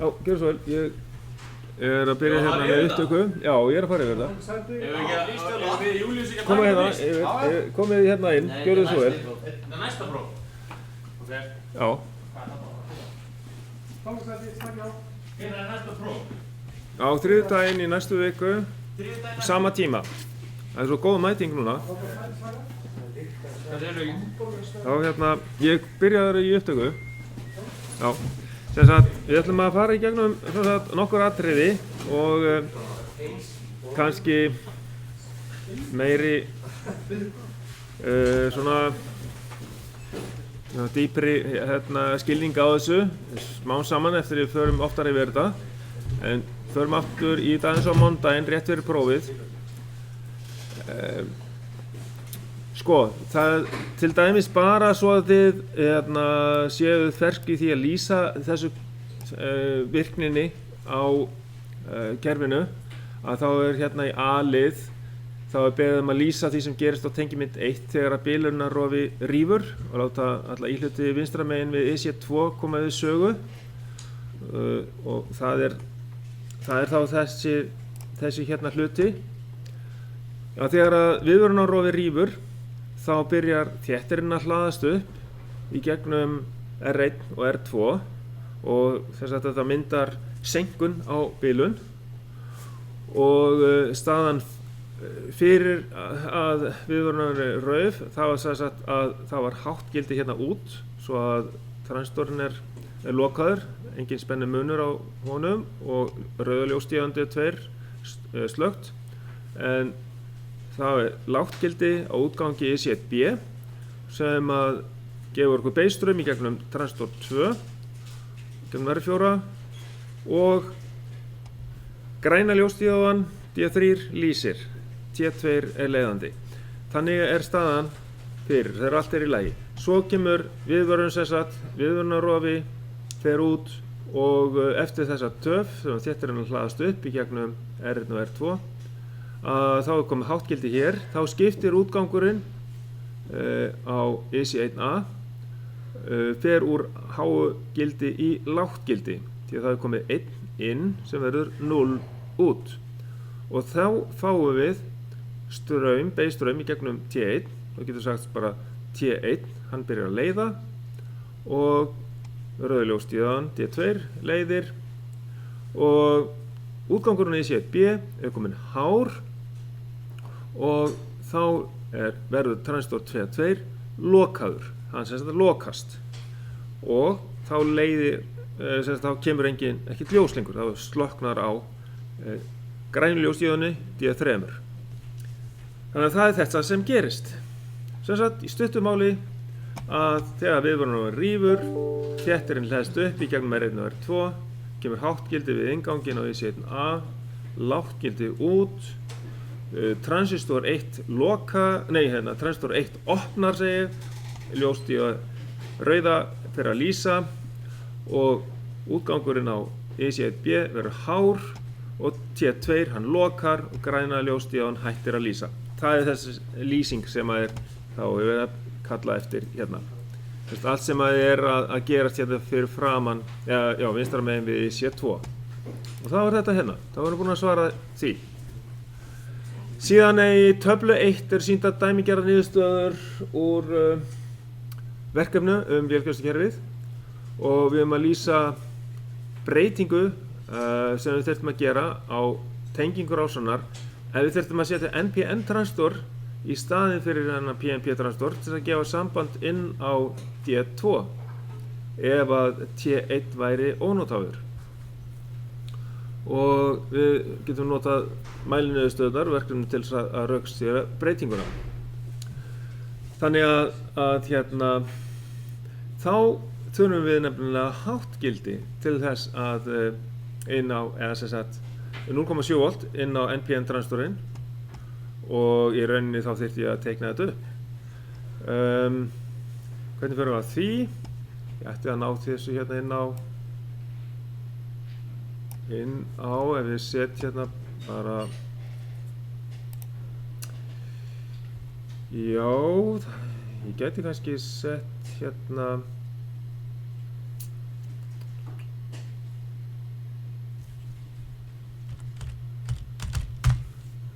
Já, gjörðu svo vel. Ég er að byrja hérna með upptöku. Já, ég er að fara yfir þetta. Ef við Júlíus ekki að Komið hérna, fyrst? komið hérna inn, gjörðu svo vel. Það er næsta próf. Ok. Já. Hérna er næsta próf. Á þriðjudaginn í næstu viku, sama tíma. Það er svo góð mæting núna. Það er ekki. Já, hérna, ég byrjaði í upptöku. Já. Sem sagt, við ætlum að fara í gegnum nokkur atriði og kannski meiri svona dýpri skilning á þessu smám saman eftir við förum oftar yfir þetta en förum aftur í dag eins og mánudaginn rétt fyrir prófið. Sko, það til dæmis bara svo að þið séuð fersk í því að lýsa þessu virkninni á kerfinu að þá er hérna í A-lið þá er beðið að lýsa því sem gerist á tengimynd 1 þegar að bilunarrofi rýfur og láta alla íhluti vinstra megin við EC2 koma við sögu og það er þá þessi hérna hluti. Já, þegar að viðvörunarrofi rýfur þá byrjar þéttirinn að hlaðast upp í gegnum R1 og R2 og þess að þetta myndar seinkun á bilun og staðan fyrir að viðvörunarrofi rauf það var þess að það var hátt gildi hérna út svo að transistorinn er lokaður, engin spenni munur á honum og rauðaljósstígandi 2 slökkt en það er lágt gildi á útgangi EC1B sem að gefur okkur beistraum í gegnum transistor 2 gegnum R4 og græna ljósstígðan D3 lýsir, T2 er leiðandi. Þannig er staðan fyrir þegar allt er í lagi. Svo kemur viðvörun viðvörunarrofi fer út og eftir þessa töf sem þéttirinn hlaðast upp í gegnum R1 og R2 þá er komið hátt gildi hér, þá skiptir útgangurinn á EC1A fer úr háu gildi í lágt gildi því að það er komið 1 inn sem verður 0 út og þá fáum við beistraum í gegnum T1 og getur sagt bara T1 hann byrjar að leiða og rauðaljósstígðan D2 leiðir og útgangurinn í EC1B er komin hár og þá verður transistor 2 lokaður, hann lokast og þá leiðir, þá kemur ekki ljós lengur, þá slökknar á grænu ljósstígðunni D3. Þannig að það er þetta sem gerist. Sem sagt, í stuttu máli að þegar viðvörunarrofi rýfur, þéttirinn hleðst upp í gegnum R1 og R2, kemur hátt gildi við innganginn á EC1A, lágt gildi út, transistor 1 transistor 1 opnar ljósstígða rauða fyrir að lýsa og útgangurinn á EC1B verður hár og T2 hann lokar og græna ljósstígðan hættir að lýsa. Það er þessi lýsing sem að þá er við að kalla eftir hérna. Allt sem að að gerast hérna fyrir framan, vinstra megin við EC2. Og þá er þetta hérna, þá erum við búin að svara því. Síðan í töflu 1 er sýndar dæmigerðar niðurstöður úr verkefnu vélgjörstukerfið og við höfum að lýsa breytingu sem við þurfum að gera á tengingu rásannar ef við þurfum að setja NPN transistor í staðinn fyrir þennan PNP transistor til að gefa samband inn á D2 ef að T1 væri ónotaður. Og við getum notað mæliniðurstöðunar verkefnum til að rökstyðja breytinguna. Þannig að þá þurfum við nefnilega hátt gildi til þess að inn á, eða sem sagt 0,7 volt inn á NPN transistorinn og í rauninni þá þyrfti ég að teikna þetta upp. Hvernig förum við að því? Ég ætti að ná þessu hérna inn á ef við set hérna bara ég gæti kannski sett hérna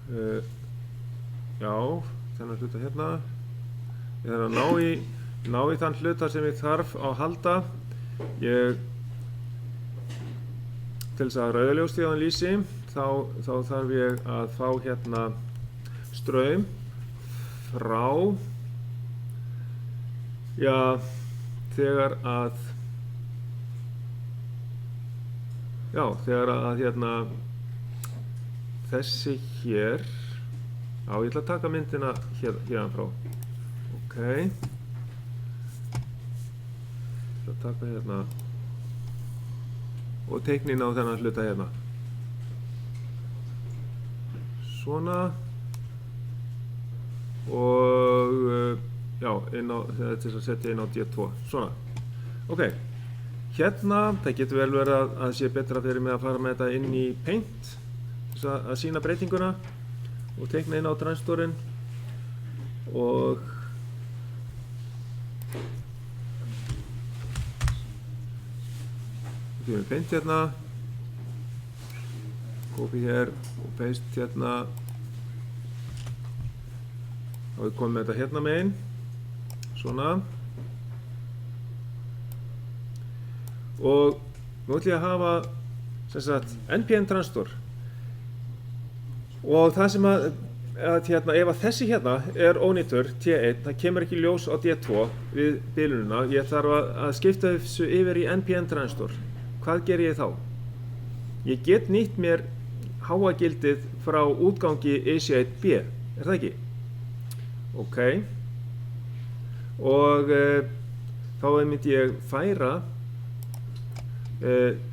Já, þennan hluta hérna. Ég þarf að ná í þann hluta sem ég þarf á að halda. Til þess að rauðaljósstíðan lýsi, þá þarf ég að fá hérna straum frá, já, þegar að hérna þessi hér, já, ég ætla að taka myndina hérna frá. Ok, ég ætla að taka hérna og teiknin á þennan hluta hérna. Svona og já, þetta er að setja inn á D2. Svona. Ok, hérna, það getur vel verið að sé betra fyrir mig að fara með þetta inn í Paint þess að sýna breytinguna og teikna inn á transistorinn og við Paint hérna, copy hér og paste hérna og við komum með þetta hérna megin, svona og nú ætlum ég að hafa sem sagt NPN transistor og það sem að hérna, ef að þessi hérna er ónýtur T1, það kemur ekki ljós á D2 við bilununa, ég þarf að skipta þessu yfir í NPN transistor. Hvað ger ég þá? Ég get nýtt mér háagildið frá útgangi EC1B, er það ekki? Ok, og þá myndi ég færa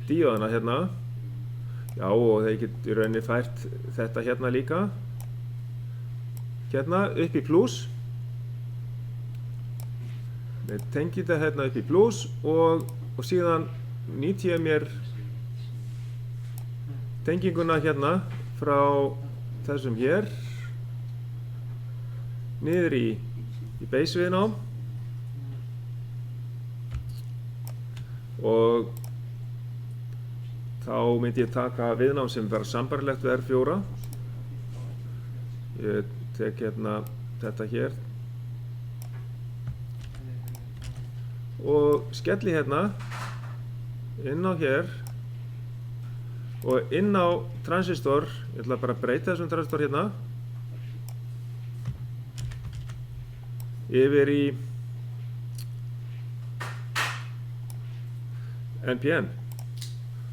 díóðana hérna, já og það get í rauninni fært þetta hérna líka, hérna upp í plus, við tengjum þetta hérna upp í plus og síðan nýti ég mér tenginguna hérna frá þessum hér niður í base viðnám og þá myndi ég taka viðnám sem verður sambærilegt við R4. Ég tek hérna þetta hér og skelli hérna inn á hér og inn á transistor, ég ætla bara að breyta þessum transistor hérna yfir í NPN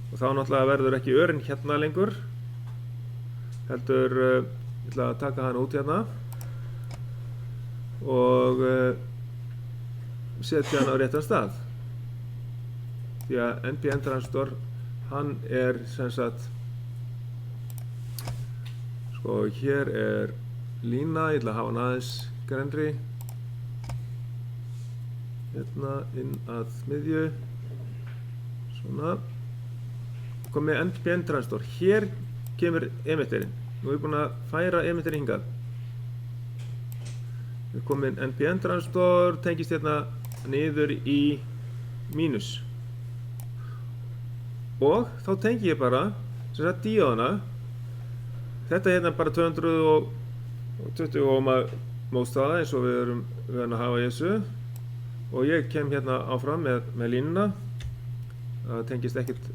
og þá náttúrulega verður ekki örinn hérna lengur heldur, ég ætla að taka hann út hérna og setja hann á réttan stað því að NPN transistor hann er sem sagt sko hér er lína, ég ætla að hafa hann aðeins grennri hérna inn að miðju svona komið NPN transistor, hér kemur emitterinn, nú er ég búinn að færa emitterinn hingað við komið NPN transistor tengist hérna niður í mínus og þá tengi ég bara sem sagt díóðana þetta hérna bara 220 ohma mótstaða eins og við erum að hafa í þessu og ég kem hérna áfram með línuna það tengist ekkert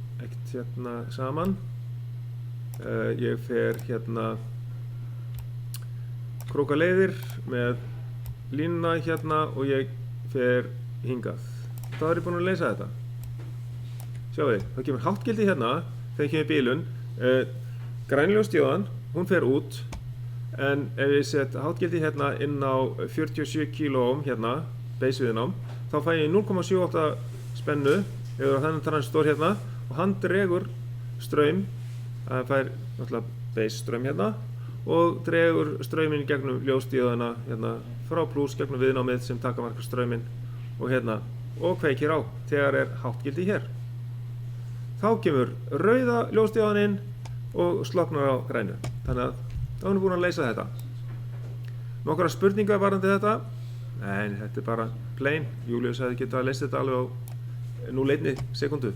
hérna saman ég fer hérna króka leiðir með línuna hérna og ég fer hingað þá er ég búinn að leysa þetta sjáu þið, það kemur háttgildi hérna þegar kemur bílun grænljósdíóðan, hún fer út en ef ég set háttgildi hérna inn á 47 kΩ hérna base viðnám, þá fæ ég 0,78 spennu yfir á þennan transistor hérna og hann dregur straum það fær náttúrulega base straum hérna og dregur strauminn gegnum ljósdíóðana hérna frá plus gegnum viðnámið sem takamarkar strauminn og hérna og kveikir á þegar er háttgildi hér þá kemur rauða ljósdíóðan inn og sloknar á grænu þannig að þá erum við búin að leysa þetta nokkra spurningar varðandi þetta en þetta er bara plain Júlíus hefði getað að leysa þetta alveg á 0,1 sekundu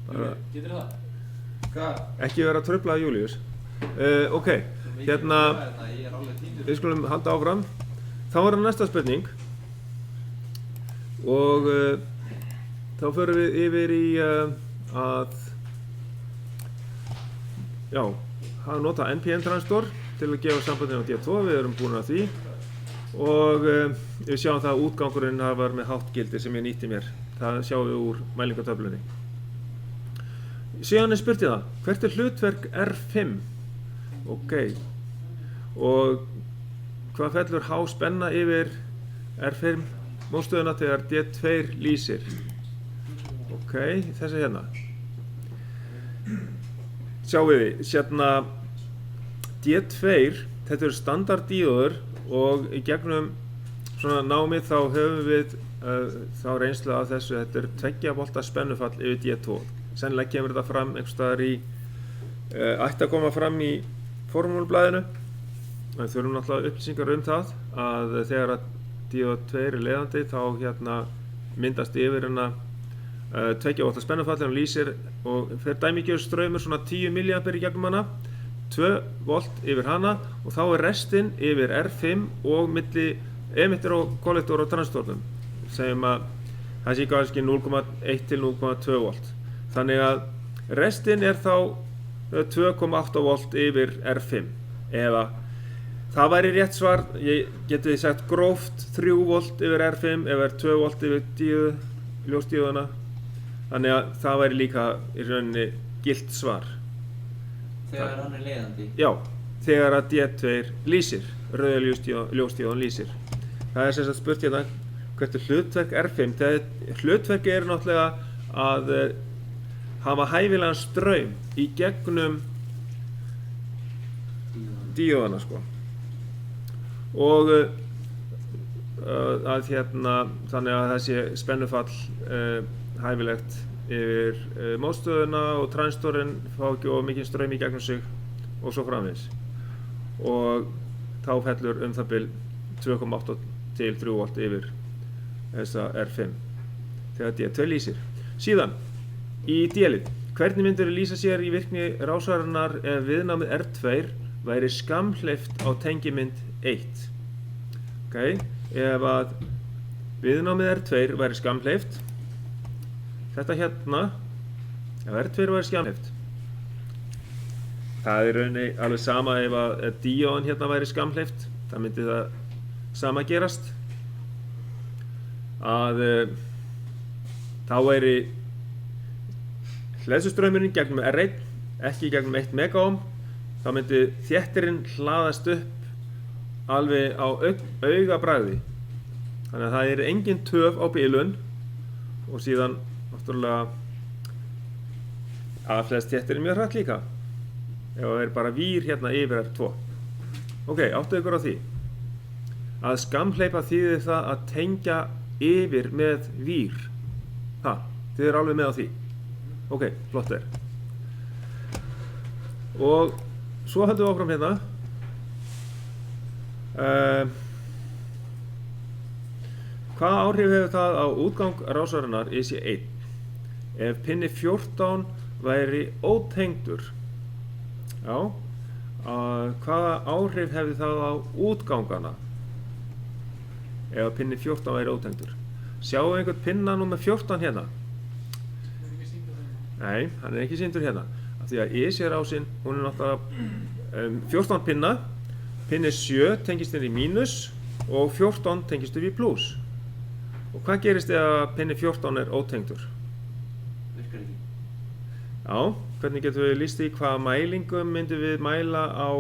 Getur það? Hvað? ekki vera að trufla Júlíus Ok, hérna, við skulum halda áfram. Þá er það næsta spurning og þá förum við yfir í að nota npm-transistor til að gefa sambandinu á D2, við erum búin að því og við sjáum það að útgangurinn var með hátt gildi sem ég nýtti mér. Það sjáum við úr mælingatöflunni. Síðan er spurt ég það, hvert er hlutverk R5? Ok, og hvað fellur há spenna yfir R5 mótstöðuna þegar D2 lýsir? Ok, þessi hérna. Sjáum við, hérna D2, þetta eru standarddíóður og í gegnum svona námið þá höfum við þá reynslu af þessu, þetta er 2 volta spennufall yfir D2. Sennilega kemur þetta fram einhvers staðar í, ætti að koma fram í formúlublaðinu. Við þurfum náttúrulega upplýsingar það að þegar að D2 er leiðandi þá hérna myndast yfir hérna 2 volta spennufall en lýsir og fer dæmigerður straumur svona 10 milliampere í gegnum hana, 2 volt yfir hana og þá er restin yfir R5 og milli emitter og kollektor og transistornum. Segjum að það sé kannski 0,1 til 0,2 volt. Þannig að restin er þá 2,8 volt yfir R5 eða það væri rétt svar, ég geti sagt gróft 3 volt yfir R5 eða 2 volt yfir ljósdíóðuna. Þannig að það væri líka í rauninni gilt svar. Þegar hann er leiðandi? Já, þegar að D2 lýsir, rauða ljósdíóðan lýsir. Það er sem sagt spurt hérna hvert er hlutverk R5. Hlutverki er náttúrulega að hafa hæfilegan straum í gegnum díóðana sko. Og að hérna þannig að þessi spennufall hæfilegt yfir mótstöðuna og transistorinn fá ekki of mikinn straum í gegnum sig og svo framvegis. Og þá fellur það bil 2,8 til 3 volt yfir þessa R5 þegar D2 lýsir. Síðan í D-lið, hvernig myndir lýsa sér í virkni rásarinnar ef viðnámið R2 væri skamhleypt á tengimynd 1? Ok, ef að viðnámið R2 væri skamhleypt, þetta hérna, ef R2 væri skamhleypt, það er rauninni alveg sama ef að díóðan hérna væri skamhleypt, það myndi það sama gerast, að þá væri hleðslustraumurinn gegnum R1, ekki gegnum 1 megaohm, þá myndi þéttirinn hlaðast upp alveg á augabragði. Þannig að það er engin töf á bilun og síðan náttúrulega aðflæðist þéttirinn mjög hratt líka. Ef það er bara vír hérna yfir R2. Ok, áttu ykkur á því. Að skamhleypa þýðir það að tengja yfir með vír. Þið eru alveg með á því. Ok, flott er. Og svo höldum við áfram hérna. Hvaða áhrif hefur það á útgang rásarinnar í C1? Ef pinni 14 væri ótengdur. Já. Hvaða áhrif hefur það á útgangana? Ef pinni 14 væri ótengdur. Sjáum við einhvern pinna númer 14 hérna? Nei, hann er ekki sýndur hérna. Af því að EC-rásinn, hún er náttúrulega 14 pinna. Pinni 7 tengist inn í mínus og 14 tengist upp í plus. Og hvað gerist ef pinni 14 er ótengdur? Virkar ekki. Já, hvernig getum við lýst í hvaða mælingum myndum við mæla á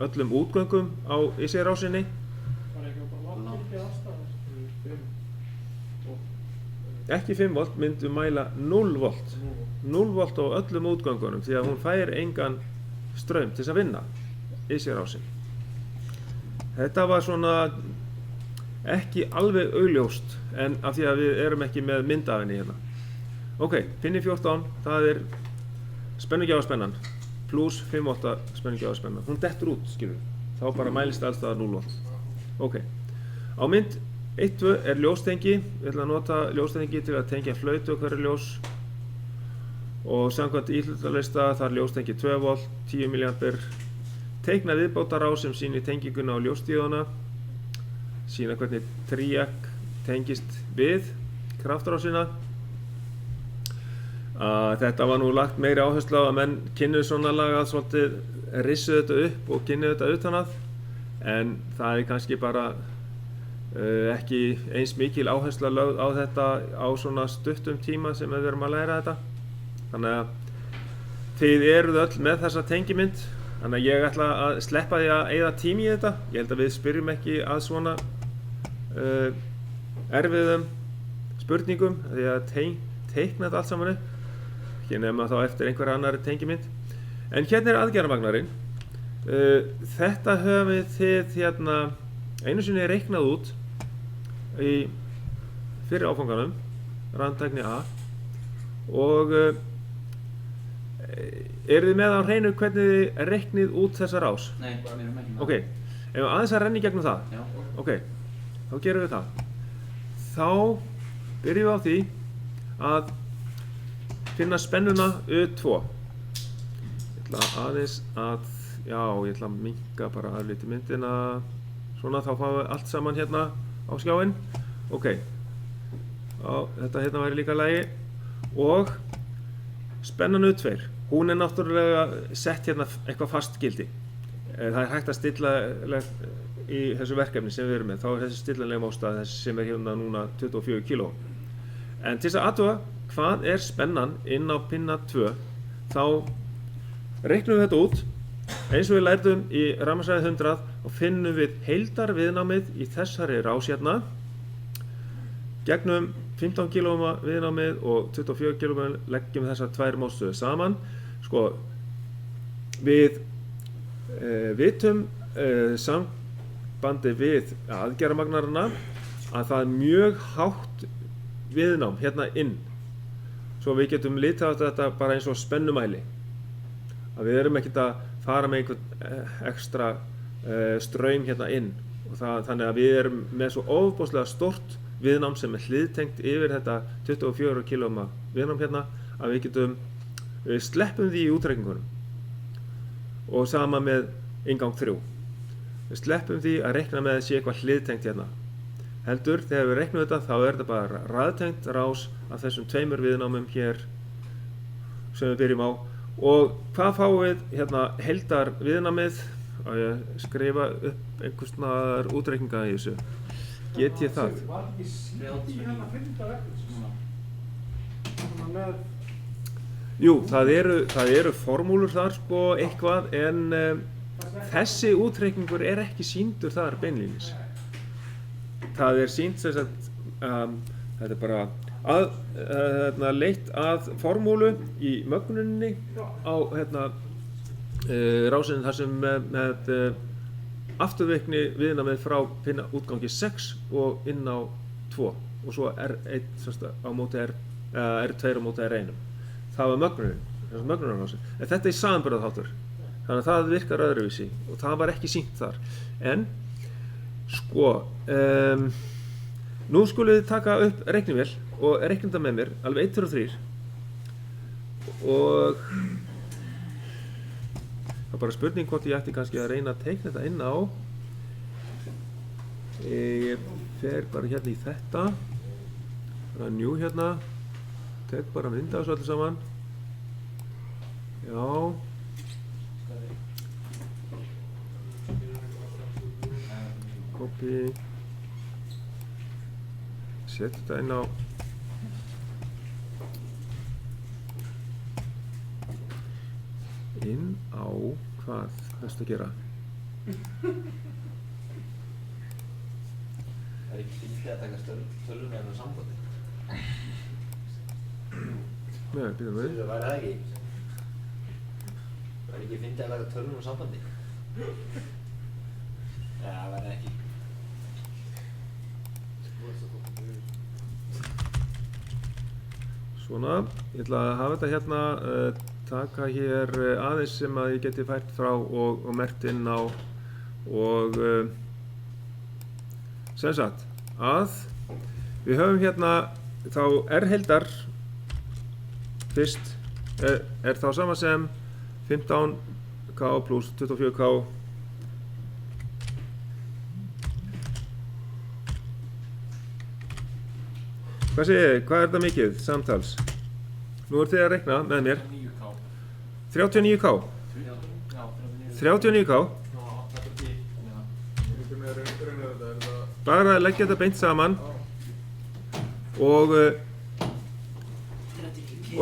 öllum útgöngum á EC-rásinni? Var ekki bara lágt í aðstæður? Ekki 5 volt, myndum við mæla 0 volt. 0 volt á öllum útgöngunum því að hún fær engan straum til þess að vinna EC-rásin. Þetta var svona ekki alveg augljóst en af því að við erum ekki með mynd af henni hérna. Ok, pinni 14, það er spennugjafarspennan plus 5 volta spennugjafarspennan. Hún dettur út, skilur við. Þá bara mælist alls það 0 volt. Ok, á mynd 1-2 er ljóstengi. Við ætlum að nota ljóstengi til að tengja flautu og hverju ljós og samkvæmt íhlutalista þar ljóstengi 2 volt, 10 mA, teikna viðbótarás sem sýnir tenginguna á ljóstíðuna, sýna hvernig tríak tengist við kraftrásina. Þetta var nú lagt meiri áherslu á að menn kynnu svona lagað svolítið, rissu þetta upp og kynnu þetta utan að, en það er kannski bara ekki eins mikil áhersla lögð á þetta á svona stuttum tíma sem við erum að læra þetta. Þannig að þið eruð öll með þessa tengimynd, þannig að ég ætla að sleppa því að eyða tími í þetta. Ég held að við spyrjum ekki að svona erfiðum spurningum, því að teikna þetta allt saman upp, ekki nema þá eftir einhverja annari tengimynd. En hérna aðgerðarvagnarinn. Þetta höfum þið hérna einu sinni reiknað út í fyrir áfanganum, randtækni A, og eru þið með á hreinu hvernig þið reiknið út þessa rás? Nei, við erum ekki með. Ok, ef við aðeins að renna í gegnum það. Já. Ok, þá gerum við það. Þá byrjum við á því að finna spennuna U2. Ég ætla aðeins að, já, ég ætla að minnka bara örlítið myndina, svona, þá fáum við allt saman hérna á skjáinn. Ok, þetta hérna væri líka lagi, og spennan U2, hún er náttúrulega sett hérna eitthvað fast gildi. Það er hægt að stilla í þessu verkefni sem við erum með, þá er þessi stillanlega móstað þessi sem er hérna núna 24 kg. En til þess að athuga hvað er spennan inn á pinna 2, þá reiknum við þetta út eins og við lærðum í rafmagnsfræði 100 og finnum við heildarviðnámið í þessari rás hérna gegnum 15 kg viðnámið og 24 kg leggjum þessar tvær mótstöður saman. Sko, við vitum sambandi við aðgerðarmagnarana að það er mjög hátt viðnám hérna inn, svo við getum litið á þetta bara eins og spennumæli, að við erum ekkert að fara með einhvern ekstra straum hérna inn, og þannig að við erum með svo ofboðslega stórt viðnám sem er hliðtengt yfir þetta 24 kg viðnám hérna, að við sleppum því í útreikningunum. Og sama með inngang 3. Við sleppum því að reikna með þessi eitthvað hliðtengt hérna. Heldur, þegar við reiknum þetta, þá er þetta bara raðtengt rás af þessum tveimur viðnámum hér sem við byrjum á. Og hvað fáum við hérna heildar viðnámið? Á ég að skrifa upp einhversnar útreikninga í þessu. Get ég það? Var ekki sýnt í hérna 5. verkefni? Jú, það eru formúlur þar sko eitthvað, en þessi útreikningur er ekki sýndur þar beinlínis. Það er sýnt sem sagt, þetta er bara leitt að formúlu í mögnuninni á rásinu þar sem með afturvirkni viðnámið frá pinna útgangi 6 og inn á 2 og svo R1 á móti R2 á móti R1. Það var mögnunarrásin, en þetta er samanburðarþáttur, þannig að það virkar öðruvísi og það var ekki sýnt þar. En sko, nú skulum við taka upp reiknivél og reikna þetta með mér, alveg 1, 2 og 3, og það er bara spurning hvort ég ætti kannski að reyna að teikna þetta inn á. Ég fer bara hérna í þetta, bara new hérna. Tek bara mynda þessu öllu saman. Já. Copy. Set þetta inn á. Hvað næstu að gera? Það er ekki fyndið að taka tölvuna hérna á sambandi. Nei, býtum við. Það væri það ekki. Það er ekki fyndið að taka tölvuna á sambandi. Nei, það væri ekki. Svona, ég ætla að hafa þetta hérna, taka hér aðeins sem að ég geti fært frá og merkt inn á, og sem sagt að við höfum hérna þá R-heildar fyrst er þá sama sem 15k pluss 24k Hvað segið þið? Hvað er þetta mikið samtals? Nú er þið að reikna með mér 39k 39k Bara leggja þetta beint saman og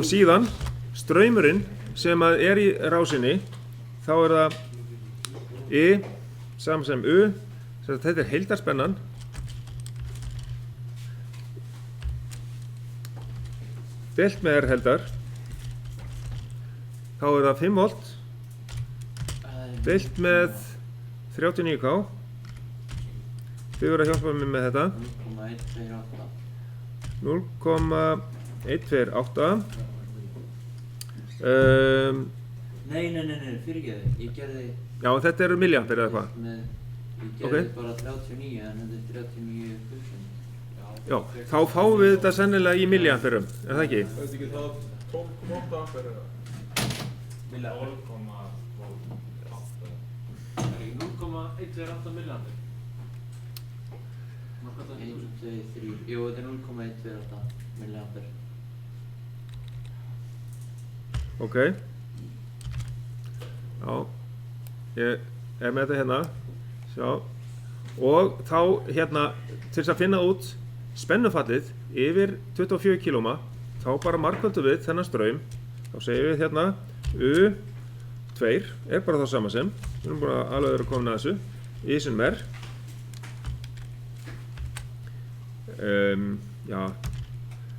síðan straumurinn sem að er í rásinni þá er það I saman sem U þetta er heildarspennan deilt með R-heldar þá er það 5 volt deilt með 39k þið verður að hjálpa mér með þetta 0,128 Nei, fyrirgeðu, ég gerði Já, þetta eru milliampere eða hvað? Ég gerði bara 39 en þetta er 39.000 Já, þá fáum við þetta sennilega í milliamperum, er það ekki? Þetta ekki það 12,8 ampere eða? 0,128 milliampere 1, 2, 3, jú þetta er 0,128 milliampere Ok Já Ég er með þetta hérna Sjá Og þá hérna til þess að finna út spennufallið yfir 24 km þá bara markvöldum við þennan straum þá segjum við hérna U2 er bara þá sama sem við erum bara alveg verið að koma að þessu I sem er Já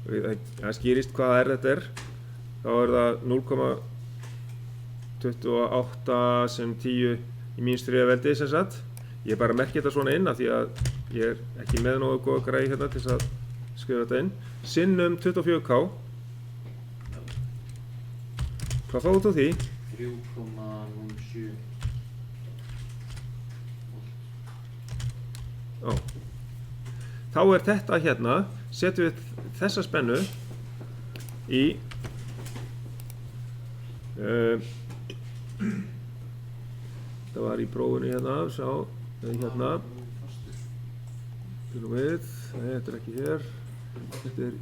það skýrist hvað þetta er þá er það 0,28 sem 10 í mínus 3 veldi sem sagt ég bara merki þetta svona inn af því að ég er ekki með nógu góða græði hérna til þess að skrifa þetta inn sinnum 24k hvað fáðu þú því? 3,07 Já þá er þetta hérna setjum við þessa spennu í það var í prófinu hérna sjá hérna byrjum við nei, þetta er ekki hér þetta er í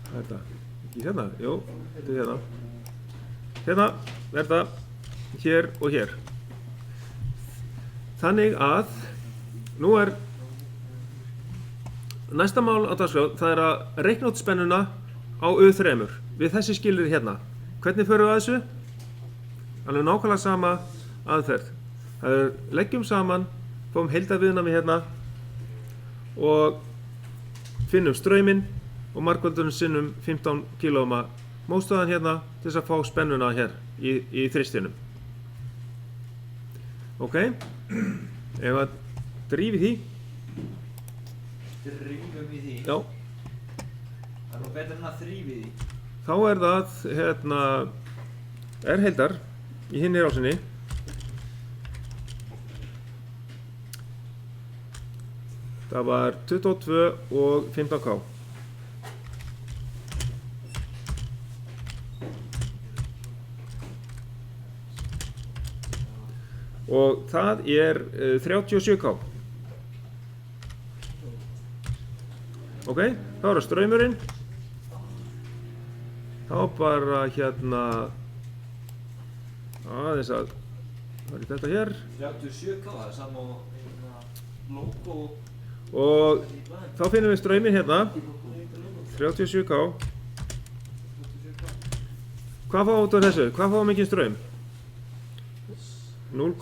þetta ekki hérna, jú, þetta er hérna er þetta hér og hér þannig að nú er næsta mál á dagskrá það er að reikna út spennuna á U3 við þessi skilyrði hérna hvernig förum við að þessu? alveg nákvæmlega sama aðferð það er leggjum saman fáum heildarviðnami hérna og finnum strauminn og markvöldunum sinnum 15 km mótstöðan hérna til þess að fá spennuna hér í þristinum ok ef að drífi því Drifum í því já Það er nú betur en að þrífi því þá er það hérna R-heildar í hinni rásinni það var 22 og 15k og það er 37k ok, þá er það straumurinn þá bara hérna aðeins að það er þetta hér 37k, það er sama og logo og þá finnum við strauminn hérna 37k hvað fáum við út af þessu? Hvað fáum við mikið straum? 0,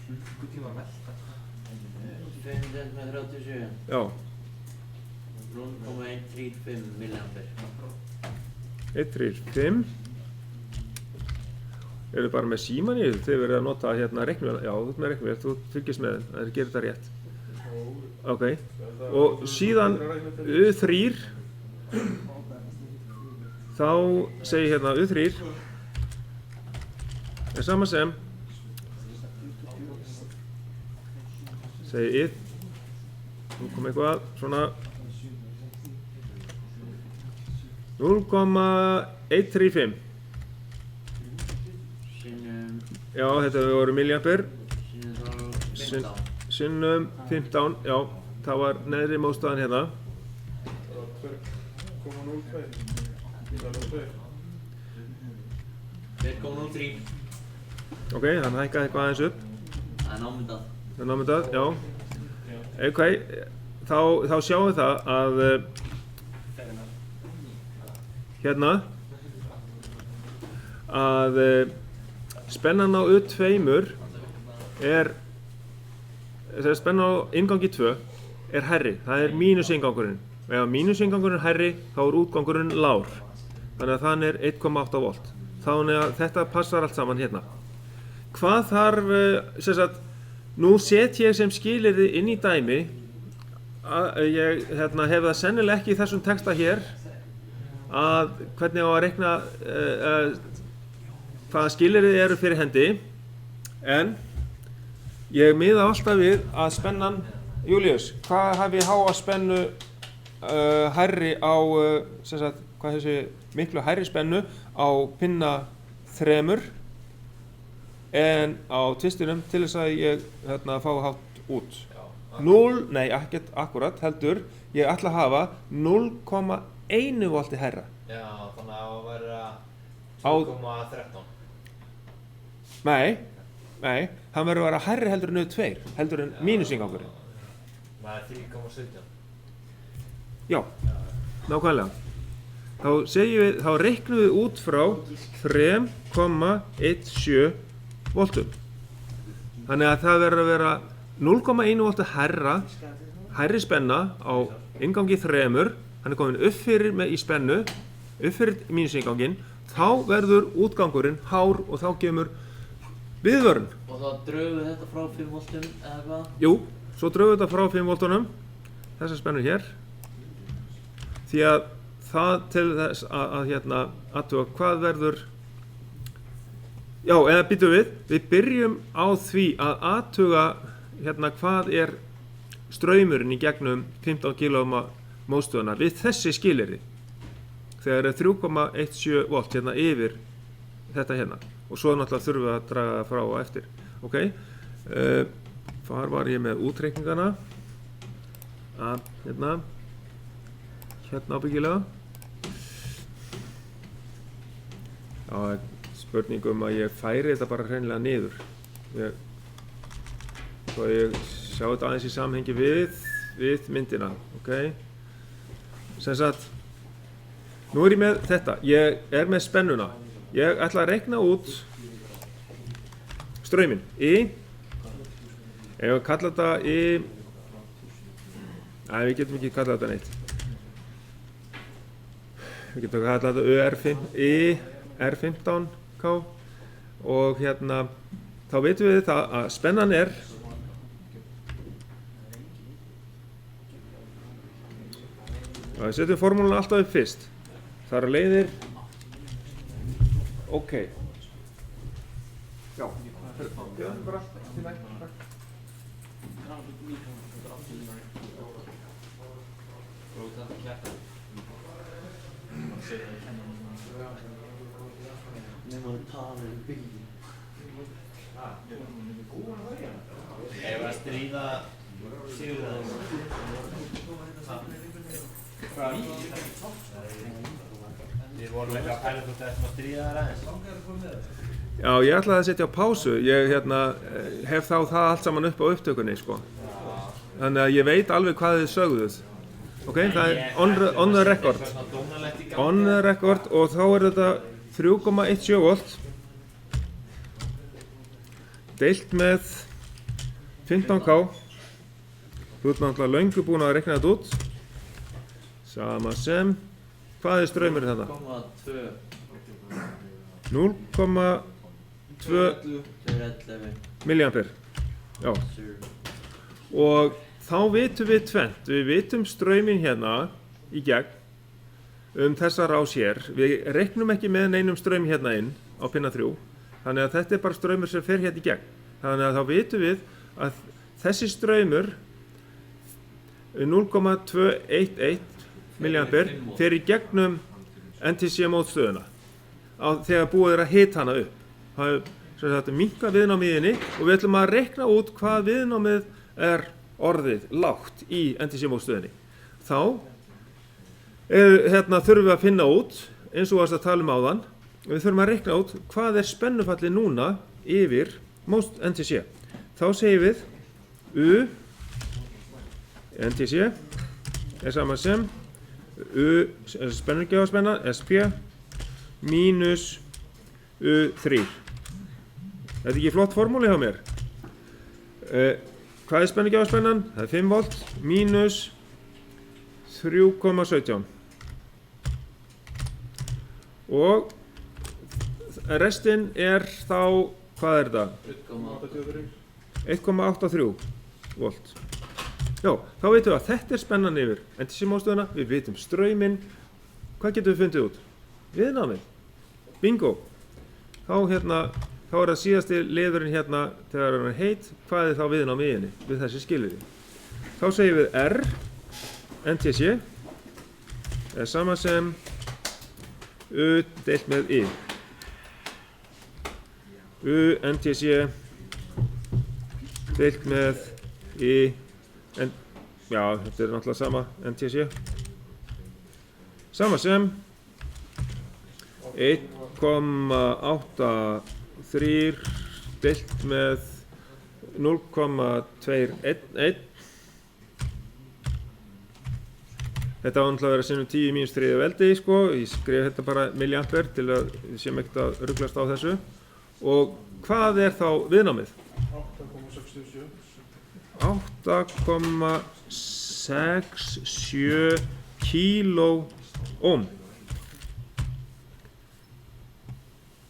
klukkutíma velta 5 með 37 já 0,135 milliampere 1, 3, 5 eru bara með síman í þið verið að nota hérna reiknivél já, þú ert með reiknivél, þú fylgist með þeim það gerir þetta rétt ok, og síðan U3 þá segi hérna U3 er sama sem segi ið, nú kom eitthvað svona 0,135. Sinnum, Já, þetta voru milliampere. sinnum þá 15. Sinnum 15, já, það var neðri mótstaðan hérna. Það var 2,02. Það var 2. 2,03. Ok, hann hækkaði eitthvað aðeins upp. Það er námyndað. Það er námyndað, já. Ok, þá sjáum við það að hérna að spennan á U2 er spennan á inngangi 2 er hærri, það er mínusinngangurinn. Ef mínusinngangurinn er hærri, þá er útgangurinn lágur. Þannig að þann er 1,8 volt. Þannig að þetta passar allt saman hérna. Hvað þarf, nú set ég sem skilyrði inn í dæmi, ég hef það sennilega ekki í þessum texta hér, að hvernig á að reikna hvaða skilyrði eru fyrir hendi, en ég miða alltaf við að spennan, Júlíus, hvað hef ég háa spennu hærri á, hvað þessi miklu hærri spennu á pinna 3 en á tvistinum til þess að ég fá hátt út. 0, nei ekkert akkurat, heldur, ég ætla að hafa 0,1 volti hærra. Já, þannig að það verður Á- 2,13. Nei, hann verður að vera hærri heldur en U2, heldur en mínusinngangurinn. Það er 3,17. Já, nákvæmlega. Þá reiknum við út frá 3,17 voltum. Þannig að það verður að vera 0,1 voltu hærri spenna á inngangi 3, hann er komin upp fyrir í spennu, upp fyrir mínusinnganginn, þá verður útgangurinn hár og þá kemur viðvörun. Og þá draugum við þetta frá 5 voltum eða hvað? Jú, svo draugum við þetta frá 5 voltunum, þessar spennur hér, því að það til þess að athuga hvað verður, já, eða býtum við byrjum á því að athuga hvað er straumurinn í gegnum 15 kΩ mótstöðuna við þessi skilyrði. Þegar er 3,17 volt yfir þetta hérna. Og svo náttúrulega þurfum við að draga það frá og eftir. Ok, hvar var ég með útreikningana? Hérna ábyggilega. Já, spurning að ég færi þetta bara hreinlega niður. Svo ég sjá þetta aðeins í samhengi við myndina, ok? Sem sagt, nú er ég með þetta, ég er með spennuna. Ég ætla að reikna út strauminn, ef við kalla þetta við getum ekki kallað þetta neitt. Við getum kallað þetta R15K og þá veitum við það að spennan er við setjum formúluna alltaf upp fyrst. Þar leiðir ok. Já. Bara til veg. Nefnum að tala bíl. Ef að stríða Sigurðar. Við vorum ekki að pæla hvort þetta að stríða þær aðeins. Já, ég ætlaði að setja á pásu. Ég hef þá það allt saman upp á upptökunni, sko. Þannig að ég veit alveg hvað þið sögðuð. Ok, það er on the record. On the record og þá er þetta 3,17 volt deilt með 15K. Þú ert náttúrulega löngu búin að reikna þetta út. Sama sem, hvað er straumurinn þetta? 0,2 milliampere. Já. Og þá vitum við tvennt. Við vitum strauminn hérna í gegn þessa rás hér. Við reiknum ekki með neinum straum hérna inn á pinna 3. Þannig að þetta er bara straumur sem fer hérna í gegn. Þannig að þá vitum við að þessi straumur 0,211 milliampere fer í gegnum NTC mótstöðuna þegar búið að hita hana upp. Það er sem sagt minnka viðnámið í henni og við ætlum að reikna út hvað viðnámið er orðið lágt í NTC mótstöðinni. Þá þurfum við að finna út, eins og varst að tala áðan, við þurfum að reikna út hvað er spennufalli núna yfir NTC. Þá segjum við U NTC er saman sem U spennugjafarspenna SP mínus U3. Þetta er ekki flott formúli hjá mér. Hvað er spennugjafarspennan? Það er 5 volt mínus 3,17 og restin er þá, hvað er þetta? 1,83 volt. Já, þá veitum við að þetta er spennan yfir NTC mótstöðuna, við vitum strauminn. Hvað getum við fundið út? Viðnámið. Bingo. Þá er það síðasti liðurinn hérna þegar hann er heit, hvað er þá viðnámið í henni við þessi skilyrði. Þá segjum við R NTC er sama sem U deilt með I. U NTC deilt með I. Já, þetta er náttúrulega sama NTC. Sama sem 1,83 deilt með 0,211. Þetta var náttúrulega að vera sinnum 10 mínus 3 veldi, sko. Ég skrif þetta bara milliampere til að við séum ekkert að ruglast á þessu. Og hvað er þá viðnámið? 8,67 kíló ohm.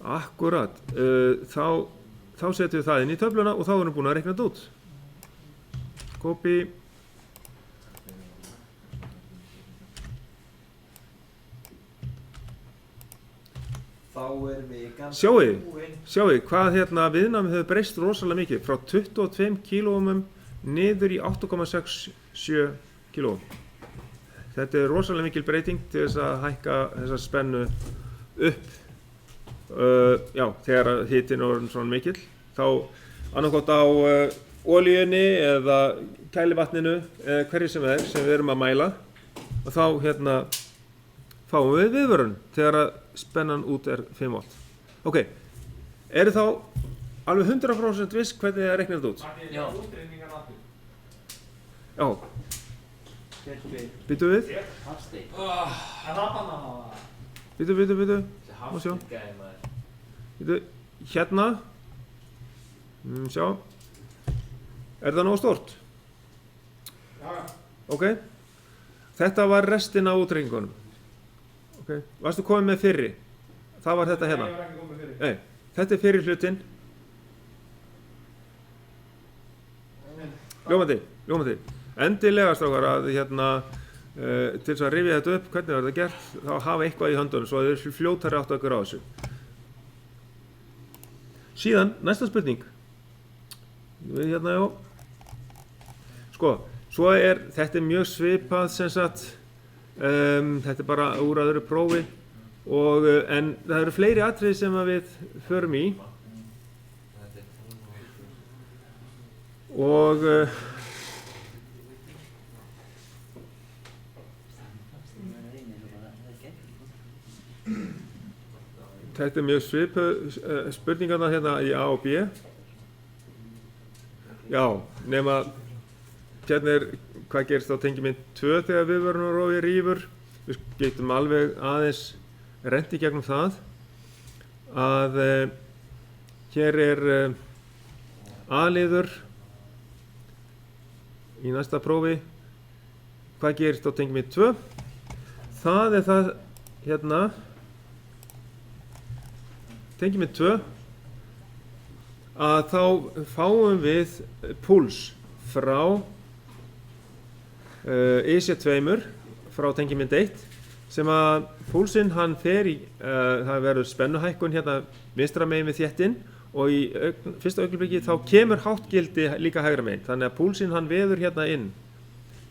Akkurat. Þá setjum við það inn í töfluna og þá erum við búin að reikna þetta út. Copy. Þá erum við ganska Sjáið hvað viðnámið hefur breyst rosalega mikið frá 22 kílóohmum niður í 8,67 kílóohm. Þetta er rosalega mikil breyting til þess að hækka þessa spennu upp. Þegar hitinn er orðinn svona mikill, þá annaðhvort á olíunni eða kælivatninu eða hverju sem við erum að mæla, og þá fáum við viðvörun þegar að spennan út er 5 volt. Ok, eru þá alveg 100% viss hvernig það reiknar þetta út? Já. Já. Býtum við? Hafsteinn. Býtum. Má sjá. Býtum, hérna. Sjá. Er það nógu stórt? Já. Ok. Þetta var restin af útreikningunum. Ok. Varstu komið með fyrri? Það var þetta hérna. Nei, ég var ekki komið með fyrri. Nei, þetta er fyrri hlutinn. Ljómandi. Endilega, strákar, að til þess að rifja þetta upp, hvernig var þetta gert, þá hafa eitthvað í höndunum, svo að þeir fljótari áttu okkur á þessu. Síðan, næsta spurning. Já. Sko, þetta er mjög svipað sem sagt, þetta er bara úr öðru prófi, en það eru fleiri atriði sem við förum í. Og þetta er mjög svipað spurningarna hérna í A og B. Já, nema hvað gerist á tengimynd 2 þegar viðvörunarrofi rýfur. Við getum alveg aðeins rennt í gegnum það að hér er A-liður í næsta prófi. Hvað gerist á tengimynd 2? Það er það hérna. Tengimynd 2 að þá fáum við púls frá IC2 frá tengimynd 1 sem að púlsinn hann fer í, það verður spennuhækkun hérna vinstra megin við þéttinn og í fyrsta augnablikki þá kemur háttgildi líka hægra megin, þannig að púlsinn hann veður hérna inn,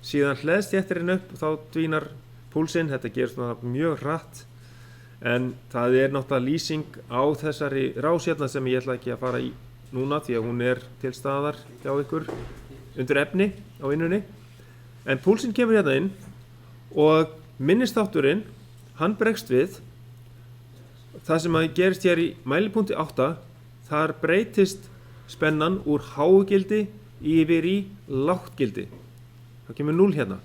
síðan hleðst þéttirinn upp og þá dvínar púlsinn, þetta gerist mjög hratt, en það er náttúrulega lýsing á þessari rás hérna sem ég ætla ekki að fara í núna því að hún er til staðar hjá ykkur undir efni á vinnunni, en púlsinn kemur hérna inn og minnisþátturinn, hann bregst við. Það sem að gerist hér í mælipunkti 8, þar breytist spennan úr hágildi yfir í lágtgildi. Það kemur 0 hérna.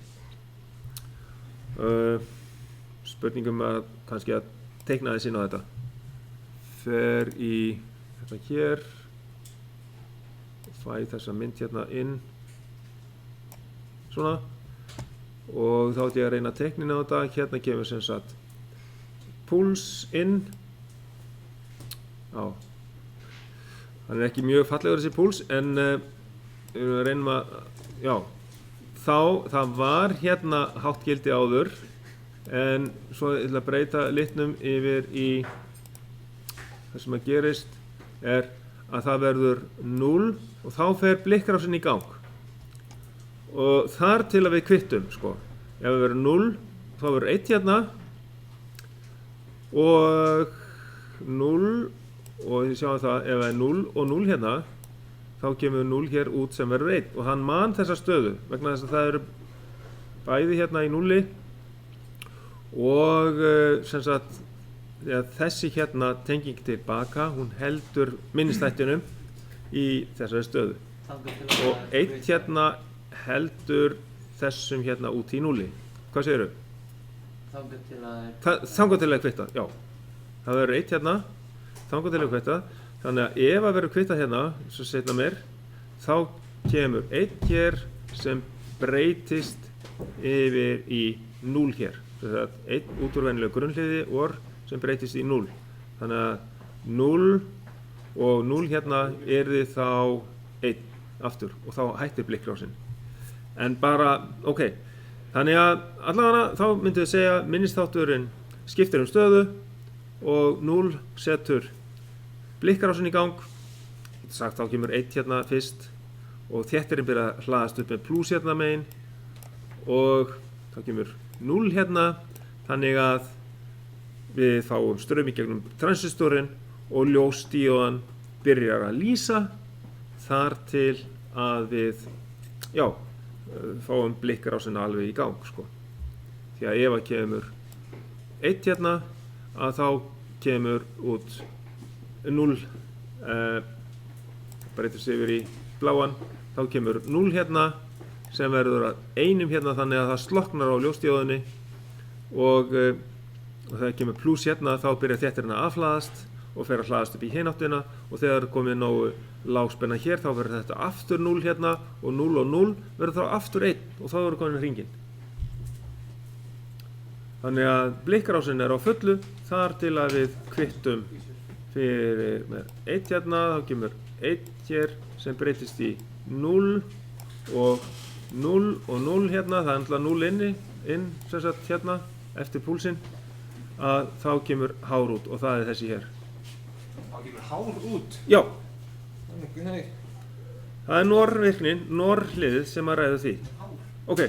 Spurningum að kannski að teikna þess inn á þetta. Fer í þetta hér, fæ þessa mynd hérna inn, svona, og þá ætti ég að reyna teiknin á þetta. Hérna kemur sem sagt púls inn. Já, hann er ekki mjög fallegur þessi púls, en við reynum að, já, það var hérna háttgildi áður, en svo ég ætla að breyta litnum yfir í, það sem að gerist er að það verður 0 og þá fer blikkrásin í gang. Og þar til að við kvittum, sko, ef það verður 0, þá verður 1 hérna og 0 og þið sjáum það, ef það er 0 og 0 hérna, þá kemur 0 hér út sem verður 1 og hann man þessa stöðu vegna þess að það eru bæði hérna í 0 og sem sagt þessi hérna tenging tilbaka, hún heldur minnisþættinum í þessari stöðu og 1 hérna heldur þessum hérna út í 0. Hvað segirðu? Þangað til að kvitta, já. Það verður 1 hérna, þangað til að kvitta, þannig að ef að verður kvitta hérna, svo seinna meir, þá kemur 1 hér sem breytist yfir í 0 hér. Þess að 1 út úr venjulegu grunnhliði or sem breytist í 0. Þannig að 0 og 0 hérna yrði þá 1 aftur og þá hættir blikkrásin. En bara, ok, þannig að allavega þá myndum við segja minnisþátturinn skiptir stöðu og 0 setur blikkrásin í gang. Sagt þá kemur 1 hérna fyrst og þéttirinn byrja að hlaðast upp með plús hérna megin og þá kemur 0 hérna, þannig að við fáum straum í gegnum transistorinn og ljósdíóðan byrjar að lýsa þar til að við, já, fáum blikkrásin alveg í gang, sko. Því að ef að kemur 1 hérna, að þá kemur út 0, breytist yfir í bláan, þá kemur 0 hérna sem verður að 1 hérna, þannig að það slokknar á ljósdíóðinni og þegar kemur plús hérna þá byrjar þéttirinn að afhlaðast og fer að hlaðast upp í hináttina og þegar komið nógu lágspenna hér þá verður þetta aftur 0 hérna og 0 og 0 verður þá aftur 1 og þá verður komin hringinn. Þannig að blikkrásin er á fullu þar til að við kvittum fyrir með 1 hérna, þá kemur 1 hér sem breytist í 0 og 0 hérna, það er alltaf 0 inn sem sagt hérna eftir púlsinn, að þá kemur hár út og það er þessi hér. Þá kemur hár út? Já. Okay. Það er norrvirknin, norrhliðið sem að ræða því. Ok.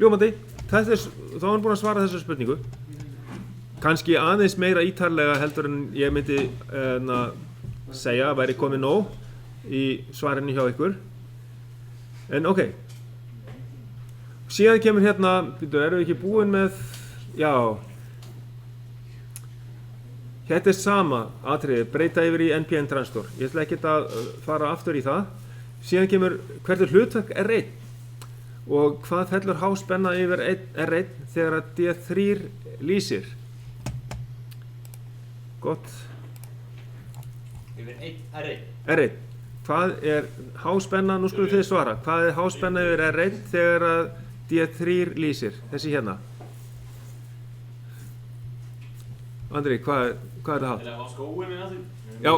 Ljómandi, þá erum við búin að svara þessu spurningu. Kannski aðeins meira ítarlega heldur en ég myndi segja að væri komið nóg í svarinu hjá ykkur. En ok. Síðan kemur hérna, erum við ekki búin með, já, þetta er sama atriði, breyta yfir í NPN transistor. Ég ætla ekki að fara aftur í það. Síðan kemur hvert er hlutverk R1 og hvað fellur háspenna yfir R1 þegar að D3 lýsir. Gott. Yfir 1 R1. R1. Hvað er háspenna, nú skulum þið svara, hvað er háspenna yfir R1 þegar að D3 lýsir, þessi hérna? Andri, hvað er það hátt? Eða á skóin minna því? Já,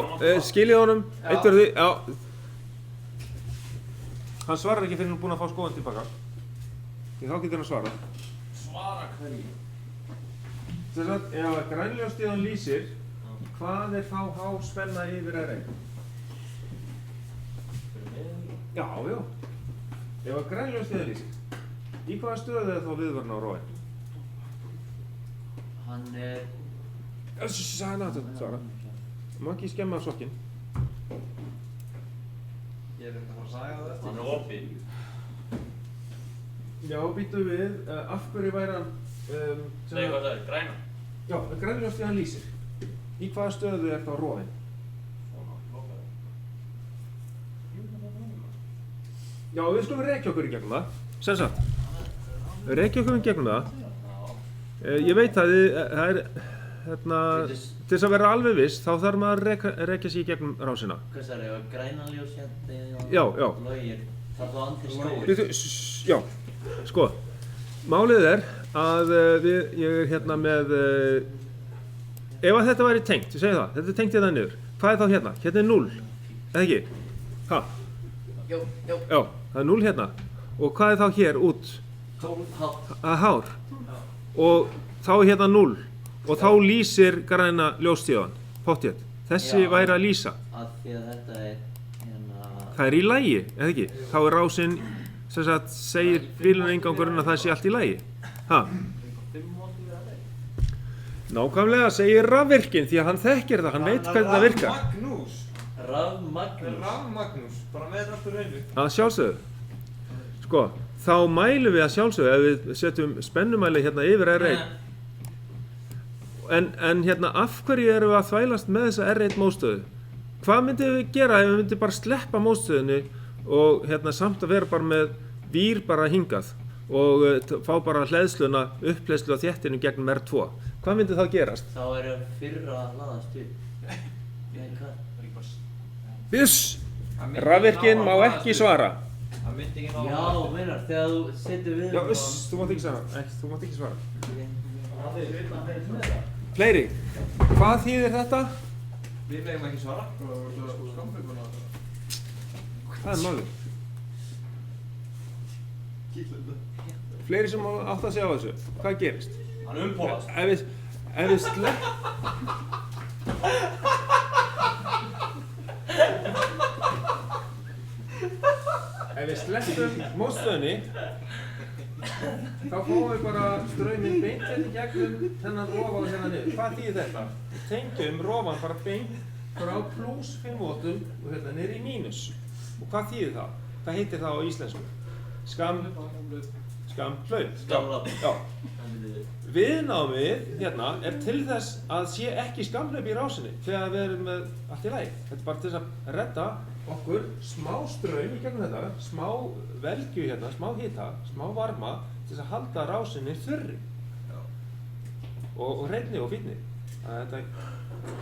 skiljið honum, eitt verði, já. Hann svarar ekki fyrir hann búinn að fá skóinn tilbaka. Því þá getur hann svara. Svara hverju? Þess að ef grænljósdíóðan lýsir hvað er þá há spenna yfir R1? Já. Ef að grænljóstíðan lýsir, í hvaða stöðu er þá viðvörun á róin? Hann er... Sæna þetta, Sara. Má ekki skemma sokkinn. Ég er ekki að fara að saga það eftir. Hann er opinn. Já, býttu við, af hverju væri hann... Segðu hvað það er, græna. Já, grænljóstíðan lýsir. Í hvaða stöðu er þá róin? Svona, lokaðu. Já, við skulum rekja okkur í gegnum það. Sem sagt, rekja okkur í gegnum það. Ég veit að það er, til þess að vera alveg viss, þá þarf maður að rekja sig í gegnum rásina. Hvað það er, græna ljósjandi og Já. logir. Það er þá andir skói. Býttu, já, sko, málið er að ég er hérna með, ef að þetta væri tengt, ég segi það, þetta er tengt hérna niður. Hvað er þá hérna? Hérna er 0, eða ekki? Ha? Já. Já, það er 0 hérna. Og hvað er þá hér út? Hátt. Að hár. Og þá er hérna 0 og þá lýsir græna ljóstíðan, pottþétt. Þessi Já. væri að lýsa. Af því að þetta er hérna... Það er í lagi, eða ekki? Þá er rásinn, sem sagt, segir bílunareingangurinn að það sé allt í lagi. Ha? Nákvæmlega segir rafvirkinn því að hann þekkir það, hann veit hvernig það virkar. Rafmagnús. Rafmagnús. Rafmagnús. Bara með þetta aftur hreinu. Að sjálfsögðu. Sko, þá mælum við að sjálfsögðu ef við setjum spennumæli hérna yfir R1. En hérna, af hverju erum við að þvælast með þessa R1 mótstöðu? Hvað myndum við gera ef við myndum bara sleppa mótstöðunni og hérna samt að vera bara með vír bara hingað og fá bara hleðsluna, uppleiðslu á þéttinu gegnum R2? Hvað myndi þá gerast? Þá er það fyrra að laðast upp. Nei, hvað? Viss! Rafvirkinn má ekki svara. Það myndi ekki ná Já, meinar, þegar þú setur við... Já, þú mátt ekki svara. Þú mátt ekki svara. Ok. Fleiri, hvað þýðir þetta? Við megum ekki svara. Skammfuguna. Það er málið. Fleiri sem átt að segja á þessu. Hvað gerist? Hann umpólast. Ef við slepp... Ef við sleppum mótstöðunni, þá fáum við bara strauminn beint hérna í gegnum þennan rofa og hérna niður. Hvað þýðir þetta? Við tengjum rofan bara beint frá pluss 5 voltum og hérna niður í mínus. Og hvað þýðir það? Hvað heitir það á íslensku? Skamhlaut. Skamhlaup. Já. Viðnámið hérna er til þess að sé ekki skamhlaup í rásinni þegar við erum með allt í lagi. Þetta er bara til þess að redda okkur smá straum í gegnum þetta, smá velgju hérna, smá hita, smá varma til þess að halda rásinni þurri og hreinni og fínni. Þetta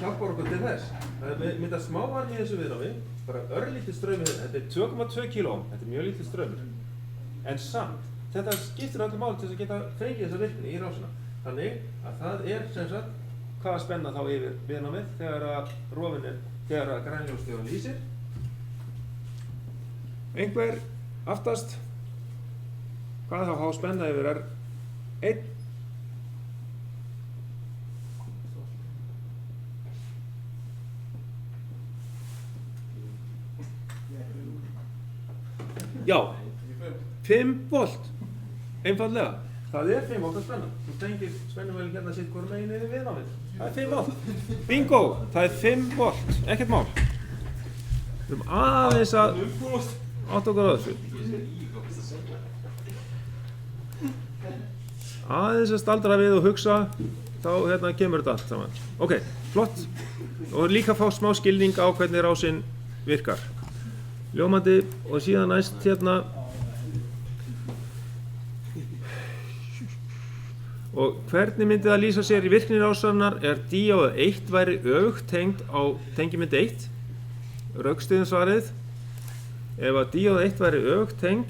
hjálpar okkur til þess. Það myndar smá varmi í þessu viðnámi, bara örlítið straumi hérna. Þetta er 2,2 kΩ, þetta er mjög lítið straumur. En samt, þetta skiptir öllu máli til þess að geta fengið þessa virkni í rásina. Þannig að það er sem sagt hvaða spenna þá yfir viðnámið þegar að rofin er, þegar að grænljóstíðan lýsir. Einhver aftast, hvað þá há spenna yfir R1? Já, 5 volt, einfaldlega. Það er 5 volt að spenna. Þú tengir spennumælinn hérna sitt hvort megin yfir viðnámið. Það er 5 volt. Bingo, það er 5 volt, ekkert mál. Við erum aðeins að átta okkur á þessu. Aðeins að staldra við og hugsa, þá hérna kemur þetta allt saman. Ok, flott. Og líka fá smá skilning á hvernig rásinn virkar. Ljómandi og síðan næst hérna. Og hvernig myndi það lýsa sér í virkni rásarinnar díóð 1 væri öfugt tengd á tengimynd 1, rökstuðin svarið. Ef að díóð 1 væri öfugt tengd,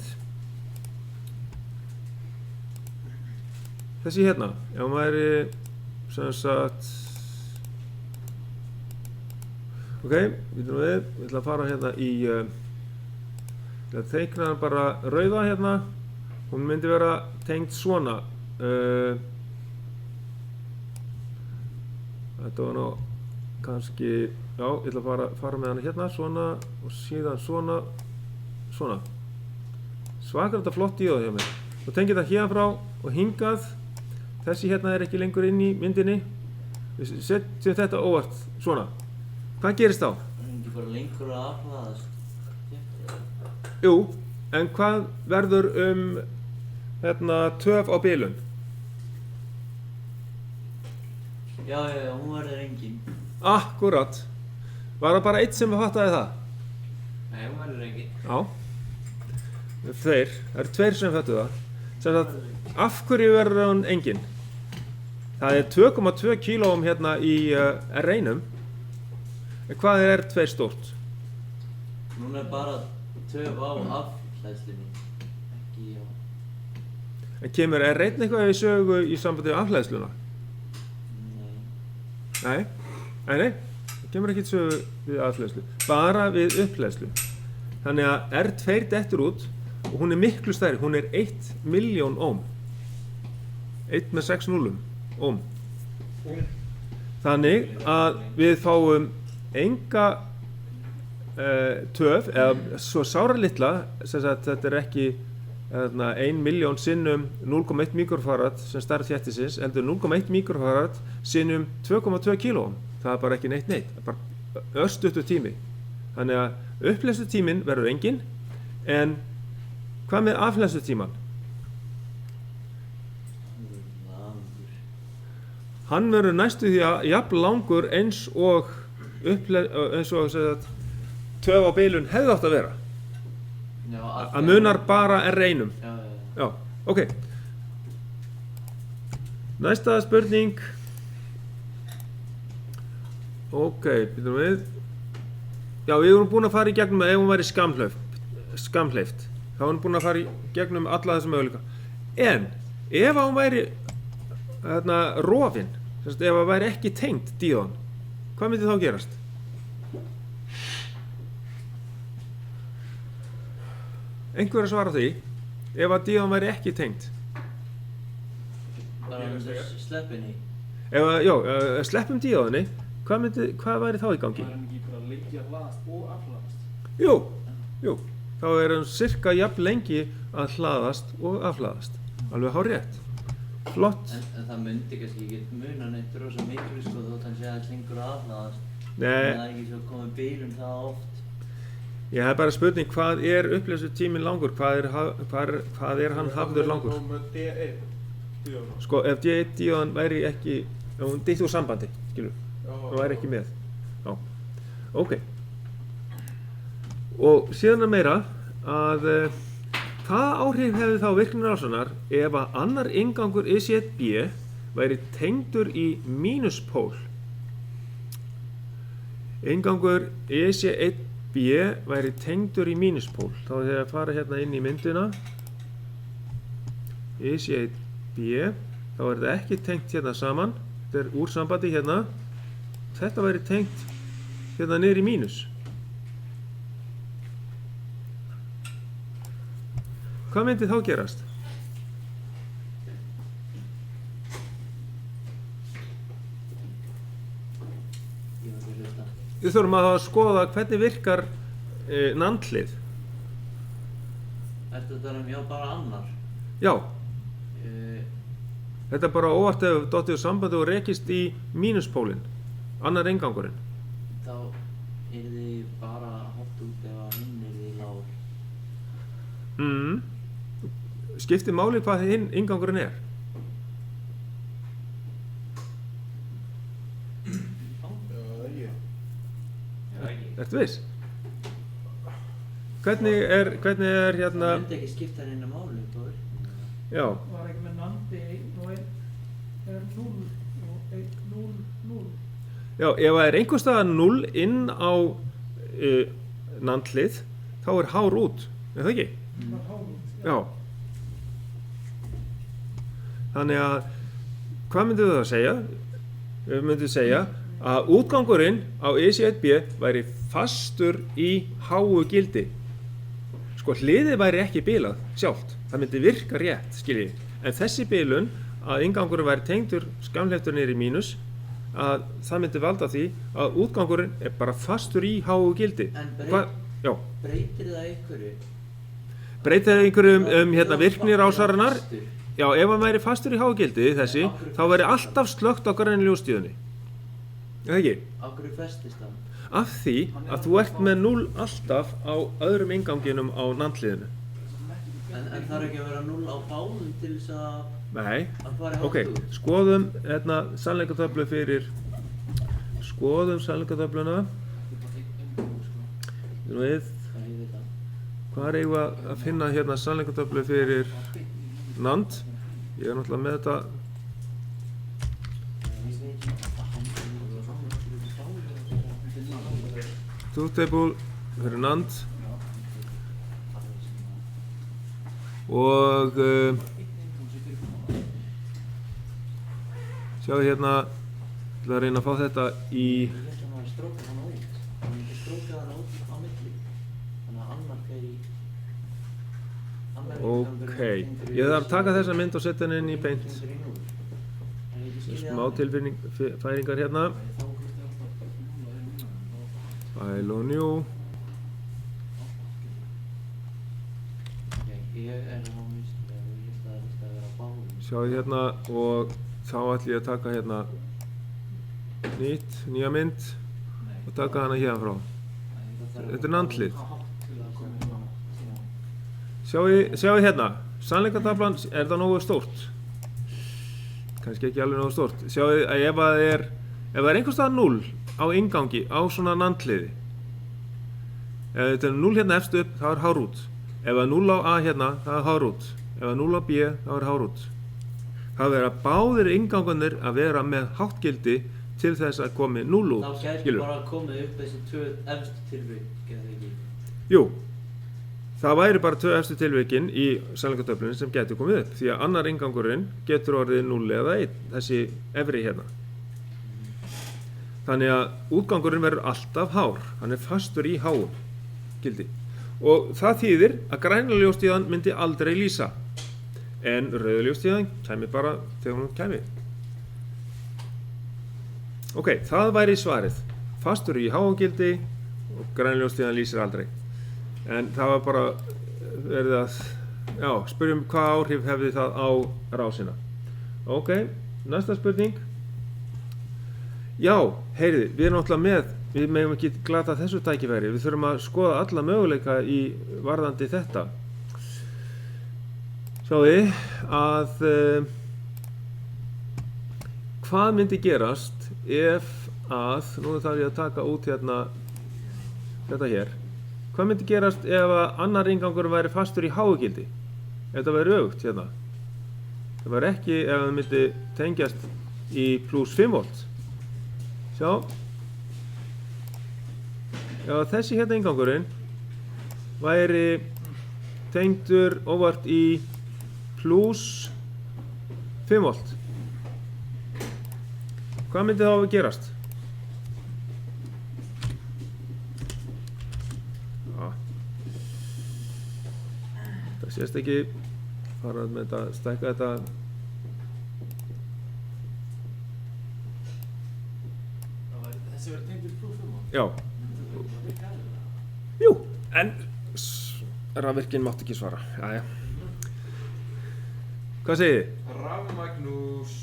þessi hérna, ef hún væri sem sagt, ok, við ætlum að fara hérna í, ég teikna bara rauða hérna, hún myndi vera tengd svona. Þetta var nú kannski, já, ég ætla að fara með hana hérna, svona, og síðan svona, svona. Svakar þetta flott díóð hjá mér. Og tengið það hérna frá og hingað. Þessi hérna er ekki lengur inn í myndinni. Við setjum þetta óvart, svona. Hvað gerist þá? Það er ekki bara lengur að afhlaðast. Jú, en hvað verður töf á bilun? Já, hún verður engin. Akkurat. Var það bara einn sem fattaði það? Nei, hún verður engin. Já. Það eru tveir sem fattu það. Sem sagt, af hverju verður hún engin? Það er 2,2 kílóum hérna í R1. En hvað er R2 stórt? Núna er bara töf á afhleðslunni, ekki á... En kemur R1 eitthvað í sögu í sambandi við afhleðsluna? Nei. Nei. Það kemur ekki í sögu við afhleðslu. Bara við upphleðslu. Þannig að R2 dettur út og hún er miklu stærri. Hún er 1 milljón ohm. 1 með 6 núlum ohm. Þannig að við fáum enga töf, eða svo sáralitla, sem sagt þetta er ekki 1 milljón sinnum 0,1 mikrofarad sem stærð þéttisins, heldur 0,1 mikrofarad sinnum 2,2 kílóum. Það er bara ekki neitt. Það er bara örstuttur tími. Þannig að upphleðslutíminn verður engin, en hvað með afhleðslutíman? Hann verður næstu því að jafn langur eins og töf á bilun hefði átt að vera. Já, Að munar bara R1. Já, ok. Næsta spurning. Ok, býtum við. Já, við vorum búin að fara í gegnum ef hún væri skamhleyft. Þá erum við búin að fara í gegnum alla þessa möguleika. En ef hún væri rofin, ef það væri ekki tengt díóðan, hvað myndi þá gerast? Einhver að svara því, ef að díóðan væri ekki tengt. Bara sleppinni. Sleppum díóðinni, hvað væri þá í gangi? Það er ekki bara að liggja hlaðast og afhlaðast. Jú, þá er hann cirka jafn lengi að hlaðast og afhlaðast. Alveg hárrétt. Flott. En það myndi kannski ekki muna neitt rosa miklu sko þótt hann sé að lengur að afhlaðast. Nei. Það er ekki svo komið bilun það oft. Ég hef bara spurning, hvað er upphleðslutíminn langur? Hvað er hann hafður langur? Með D1 díóðan. Sko, ef D1 díóðan væri ekki, ef hún dytti úr sambandi, skilur, hún væri ekki með. Já, ok. Og síðan er meira að hvaða áhrif hefði þá virknina ásanar ef að annar inngangur EC1B væri tengdur í mínuspól? Inngangur EC1B væri tengdur í mínuspól. Þá er það að fara hérna inn í myndina. EC1B, þá er þetta ekki tengt hérna saman. Þetta er úr sambandi hérna. Þetta væri tengt hérna niður í mínus. Hvað myndi þá gerast? Ég var til að hlusta. Við þurfum að skoða hvernig virkar NAND-hlið. Ertu að tala já bara annar? Já, Uh, þetta er bara óvart ef dottið úr sambandi og rekist í mínuspólinn, annar inngangurinn. þá yrði bara hátt út ef að hinn yrði lágur. Skiptir máli hvað hinn inngangurinn er? Ertu viss? Hvernig er hérna? Það myndi ekki skipta henni máli upp á virknina. Já, Var ekki með nandi 1 og 1 er 0 og 1, 0, 0. já, ef það er einhvers staðar 0 inn á NAND-hlið, þá er hár út, er það ekki? Var hálf. Já. Þannig að, hvað myndum við að segja? Við myndum segja að útgangurinn á EC1B væri fastur í háu gildi. Sko, hliðið væri ekki bilað sjálft. Það myndi virka rétt, skiljið. En þessi bilun að inngangurinn væri tengdur skamhleyptur niður í mínus, að það myndi valda því að útgangurinn er bara fastur í háu gildi. En Já, breytir það einhverju? breytir það einhverjum Eða virkni rásarinnar? fastur? Já, ef hann væri fastur í háu gildi þessi, þá væri alltaf slökkt á grænu ljósstíðunni. Er það ekki? Á hverju festist hann? Af því að þú ert með 0 alltaf á öðrum innganginum á nandliðinu. En þarf ekki að vera 0 á báðum til þess að Nei, fari hátt ok, út? skoðum sannleikatöflu fyrir, skoðum sannleikatöfluna. Við, Það ég veit það. hvað eigum við að finna hérna sannleikatöflu fyrir NAND? Ég er náttúrulega með þetta. Truth table fyrir NAND. Og sjáðu hérna, ég ætla að reyna að fá þetta í, Ég held að hann var að stróka hana út. Hann myndi stróka hana út á milli. Þannig að annar fer í... ok, ég þarf að taka þessa mynd og setja henni inn í beint. Smá tilfæringar hérna. File og new. Ég er á minnst og ég held að það er að báðum. Sjáðu hérna og þá ætlum ég að taka hérna nýja mynd og taka hana hérna frá. Þetta er nandlið. Sjáðu hérna, sannleikataflan er það nógu stórt. Kannski ekki alveg nógu stórt. Sjáðu að ef það er einhvers staðar 0 á inngangi á svona nandliði. Ef þetta er 0 hérna efst upp, þá er hár út. Ef það er 0 á A hérna, það er hár út. Ef það er 0 á B, þá er hár út. Það vera báðir inngangunir að vera með háttgildi til þess að komi 0 út. Þá gæti bara komið upp þessi 2 efstu tilvik, getur ekki? Jú, það væri bara 2 efstu tilvikin í sannleikatöflunni sem getur komið upp. Því að annar inngangurinn getur orðið 0 eða 1, þessi efri hérna. Þannig að útgangurinn verður alltaf hár. Hann er fastur í háum gildi. Og það þýðir að græna ljósstíðan myndi aldrei lýsa. En rauða ljósstíðan kæmi bara þegar hún kæmi. Ok, það væri svarið. Fastur í háum gildi og græna ljósstíðan lýsir aldrei. En það var bara verið að spyrjum hvað áhrif hefði það á rásina. Ok, næsta spurning. Já, heyriði, við erum náttúrulega með, við megum ekki glata þessu tækifæri, við þurfum að skoða alla möguleika í varðandi þetta. Sjáðu að hvað myndi gerast ef að, nú þarf ég að taka út hérna, þetta hér. Hvað myndi gerast ef að annar inngangur væri fastur í háugildi? Ef þetta væri öfugt hérna. Það væri ekki ef það myndi tengjast í plus 5 volt. Sjá. Ef þessi hérna inngangurinn væri tengdur óvart í plus 5 volt. Hvað myndi þá gerast? Það sést ekki, fara með þetta, stækka þetta. Þessi verður tengdur prófum á? Já. Jú, en rafvirkinn mátti ekki svara. Jæja. Hvað segið þið? Rafmagnús.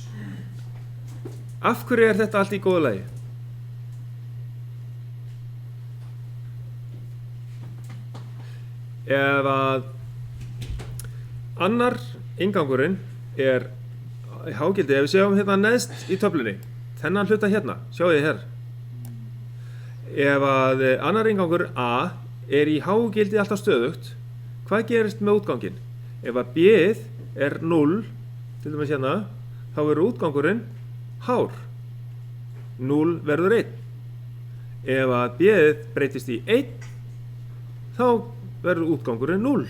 Af hverju er þetta allt í góðu lagi? Ef að annar inngangurinn er hágildi, ef við sjáum hérna neðst í töflunni, þennan hluta hérna, sjáu þið hér. Ef að annar inngangur A er í hágildi alltaf stöðugt, hvað gerist með útganginn? Ef að B-ið er 0, til dæmis hérna, þá verður útgangurinn hár. 0 verður 1. Ef að B-ið breytist í 1, þá verður útgangurinn 0.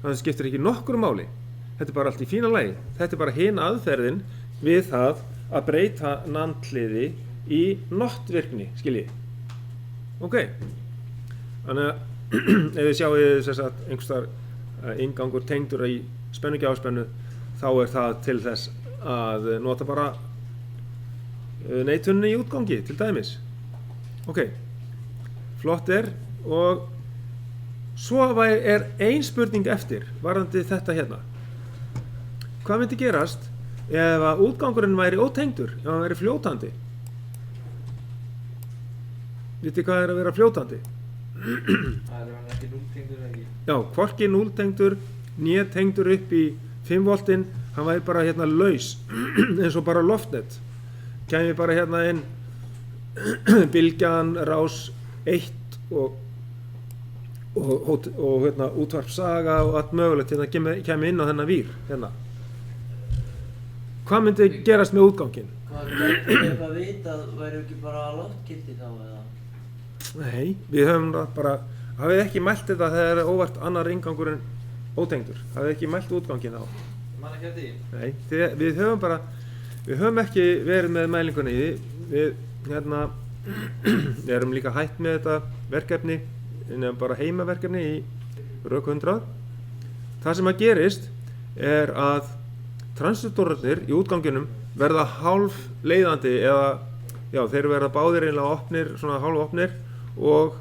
Það skiptir ekki nokkru máli. Þetta er bara allt í fína lagi. Þetta er bara hin aðferðin við það að breyta nandliði í NOT-virkni, skiljið. Ok. Þannig að ef við sjáum einhverstaðar inngangur tengdur í spennu-gjáspennu, þá er það til þess að nota bara neitunni í útgangi til dæmis. Ok, flott og svo er ein spurning eftir varðandi þetta hérna. Hvað myndi gerast ef að útgangurinn væri ótengdur, ef hann væri fljótandi? Vitið hvað að vera fljótandi? Það hann ekki núltengdur ekki. Já, hvorki núltengdur, né tengdur upp í 5 voltinn, hann væri bara hérna laus, eins og bara loftnet. Kæmi bara hérna inn bylgjan, rás 1 og hérna útvarpssaga og allt mögulegt hérna kæmi inn á þennan vír hérna. Hvað myndi gerast með útganginn? Hvað gæti eitthvað vita, væri ekki bara loftkildi þá eða? Nei, við höfum bara, hafið ekki mælt þetta þegar óvart annar inngangurinn ótengdur, hafið ekki mælt útganginn á. Man ekki eftir því? Nei, við höfum ekki verið með mælingunni í því, við hérna erum líka hætt með þetta verkefni, bara heimaverkefni í rök 100. Það sem að gerist að transistorarnir í útganginum verða hálf leiðandi eða, já, þeir verða báðir eiginlega opnir, svona hálf opnir og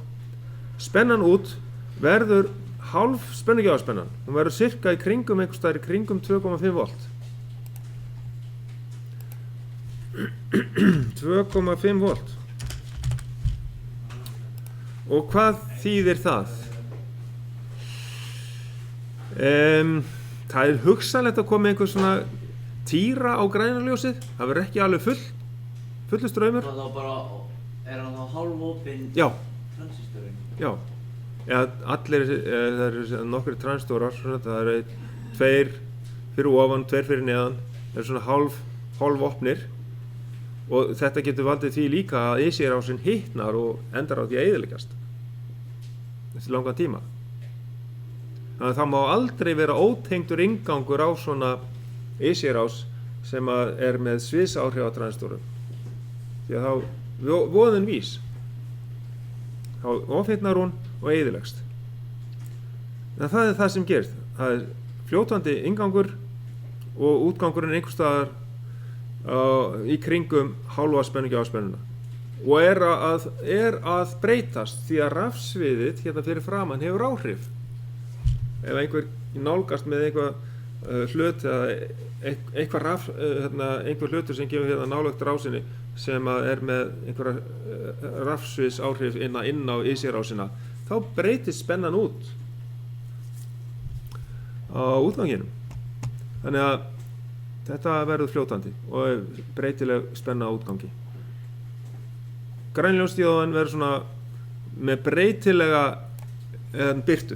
spennan út verður hálf spennugjáðspennan. Hún verður sirka í kringum, einhvers staðar í kringum 2,5 volt. 2,5 volt. Og hvað þýðir það? Það hugsanlegt að koma einhver svona týra á grænaljósið. Það verður ekki alveg fullur straumur. Þá bara, hann þá hálfopinn Já. transistorinn? Já. Eða allir, það eru nokkri transistorar, það eru 2 fyrir ofan, 2 fyrir neðan, það eru svona hálf opnir. Og þetta getur valdið því líka að AC-rásinn hitnar og endar á því að eyðileggjast eftir langan tíma. Þannig að það má aldrei vera ótengdur inngangur á svona AC-rás sem er með sviðsáhrif á transistorum. Því að þá voðin vís. Þá ofhitnar hún og eyðileggst. En það er það sem gerist. Það er fljótandi inngangur og útgangurinn einhvers staðar í kringum hálfa spennugjáspennuna og er að breytast því að rafsviðið hérna fyrir framan hefur áhrif. Ef einhver nálgast með eitthvað hlut eða einhver hlutur sem gefur hérna nálægt rásinni sem er með einhverja rafsviðs áhrif inn á AC-rásina, þá breytist spennan út á útganginum. Þannig að þetta verður fljótandi og breytileg spenna á útgangi. Grænljósdióðan verður svona með breytilega birtu.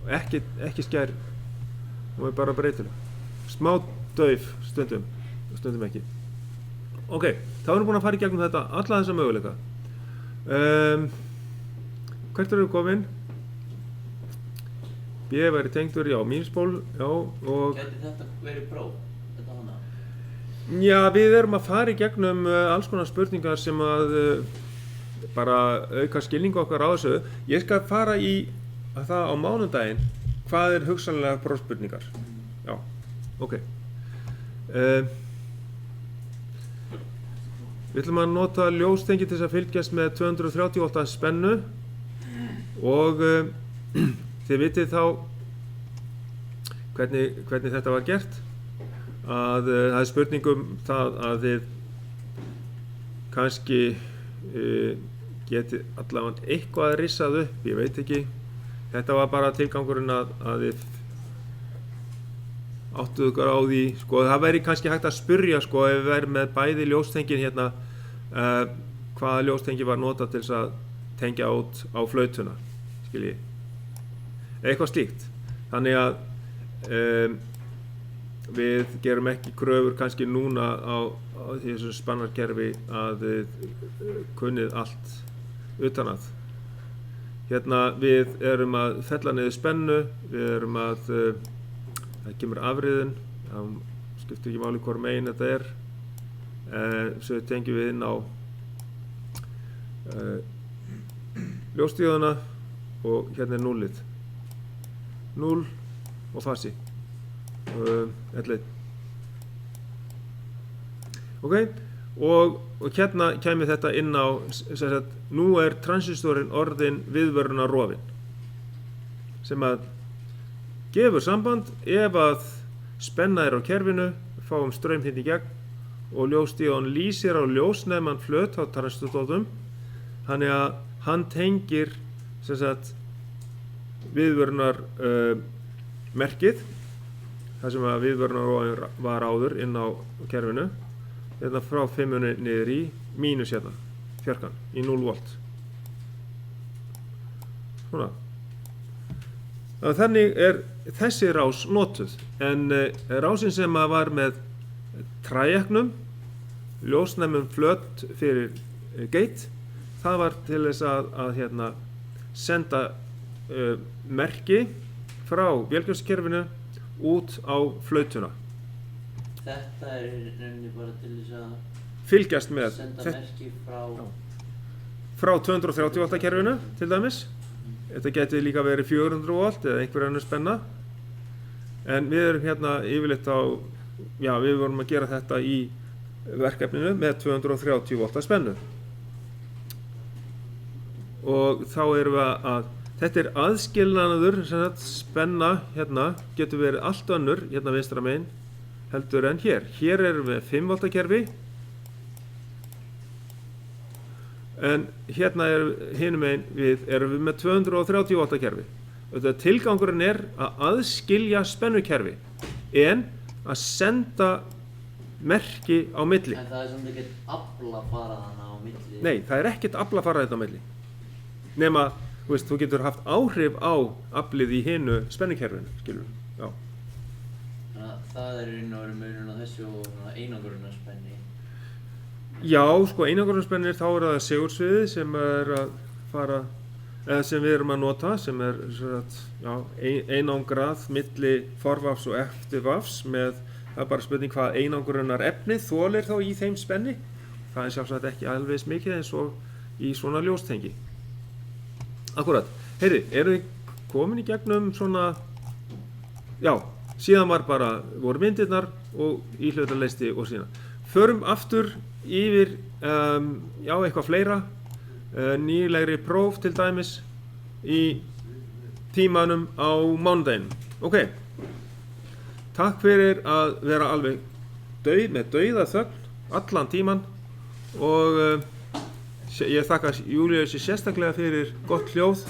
Ekki skær, hún er bara breytileg. Smá dauf stundum ekki. Ok, þá erum við búin að fara í gegnum þetta, alla þessa möguleika. Hvert erum við komin? B væri tengdur, já, mínuspól, já, og... Gæti þetta verið próf? Þetta hana? Já, við erum að fara í gegnum alls konar spurningar sem að bara auka skilningu okkar á þessu. Ég skal fara í það á mánudaginn, hvað er hugsanlega prófspurningar. Já, ok. Við ætlum að nota ljóstengi til þess að fylgjast með 230 volta spennu og þið vitið þá hvernig þetta var gert. Það er spurningum það að þið kannski geti allavega eitthvað rissað upp, ég veit ekki. Þetta var bara tilgangurinn að þið áttuðu ykkur á því, sko, það væri kannski hægt að spyrja, sko, ef við værum með bæði ljóstengin hérna, hvaða ljóstengi var notað til þess að tengja út á flautuna, skilji, eitthvað slíkt. Þannig að við gerum ekki kröfur kannski núna á þessu spannarkerfi að þið kunnið allt utan að. Hérna við erum að fella niður spennu, við erum að það kemur afriðun, það skiptir ekki máli hvor megin þetta er, svo tengjum við inn á ljósdióðuna og hérna er núllið, 0 og fasi, 11. Ok, og hérna kæmi þetta inn á sem sagt, nú er transistorinn orðin viðvörunarrofinn sem að gefur samband ef að spenna er á kerfinu, fáum straum hérna í gegn og ljóstíðan lýsir á ljósnæman flöt á transistornum, þannig að hann tengir sem sagt viðvörunar merkið, þar sem að viðvörunarrofinn var áður inn á kerfinu, hérna frá 5 niður í mínus hérna, fjarkan, í 0 volt. Svona. Þannig er þessi rás notuð, en rásin sem að var með træeknum, ljósnæmum flöt fyrir gate, það var til þess að hérna, senda merki frá vélgjöfskerfinu út á flautuna. Þetta er í rauninni bara til þess að Fylgjast með senda merki frá 230 volt kerfinu til dæmis. Þetta geti líka verið 400 volt eða einhver önnur spenna. En við erum hérna yfirleitt við vorum að gera þetta í verkefninu með 230 volta spennu. Og þá erum við að þetta er aðskilnaður, sem sagt, spenna hérna getur verið allt önnur hérna vinstra megin heldur en hér. Hér erum við 5 volta kerfi, en hérna hinum megin erum við með 230 volta kerfi. Tilgangurinn er að aðskilja spennukerfi en að senda merki á milli. En það er samt ekkert afl að fara þarna á milli. Nei, það er ekkert afl að fara þetta á milli. Nema, þú getur haft áhrif á aflið í hinu spennukerfinu, skilur. Já. Þannig að það er í raun og veru munurinn á þessu og einangrunnarspenni. Já, sko, einangrunnarspenni þá er það segursviðið sem er að fara, eða sem við erum að nota, sem er einangrað milli forvafs og eftirvafs með, það er bara spurning hvað einangrunnar efnið þolir þá í þeim spenni. Það er sjálfsagt ekki alveg eins mikið eins og í svona ljóstengi. Akkúrat. Heyri, erum við komin í gegnum svona, síðan voru myndirnar og íhlautarleisti og síðan. Förum aftur yfir, eitthvað fleira, nýlegri próf til dæmis í tímanum á mánudaginn. Ok, takk fyrir að vera alveg með dauða þögn allan tíman og ég þakka Júlíusi sérstaklega fyrir gott hljóð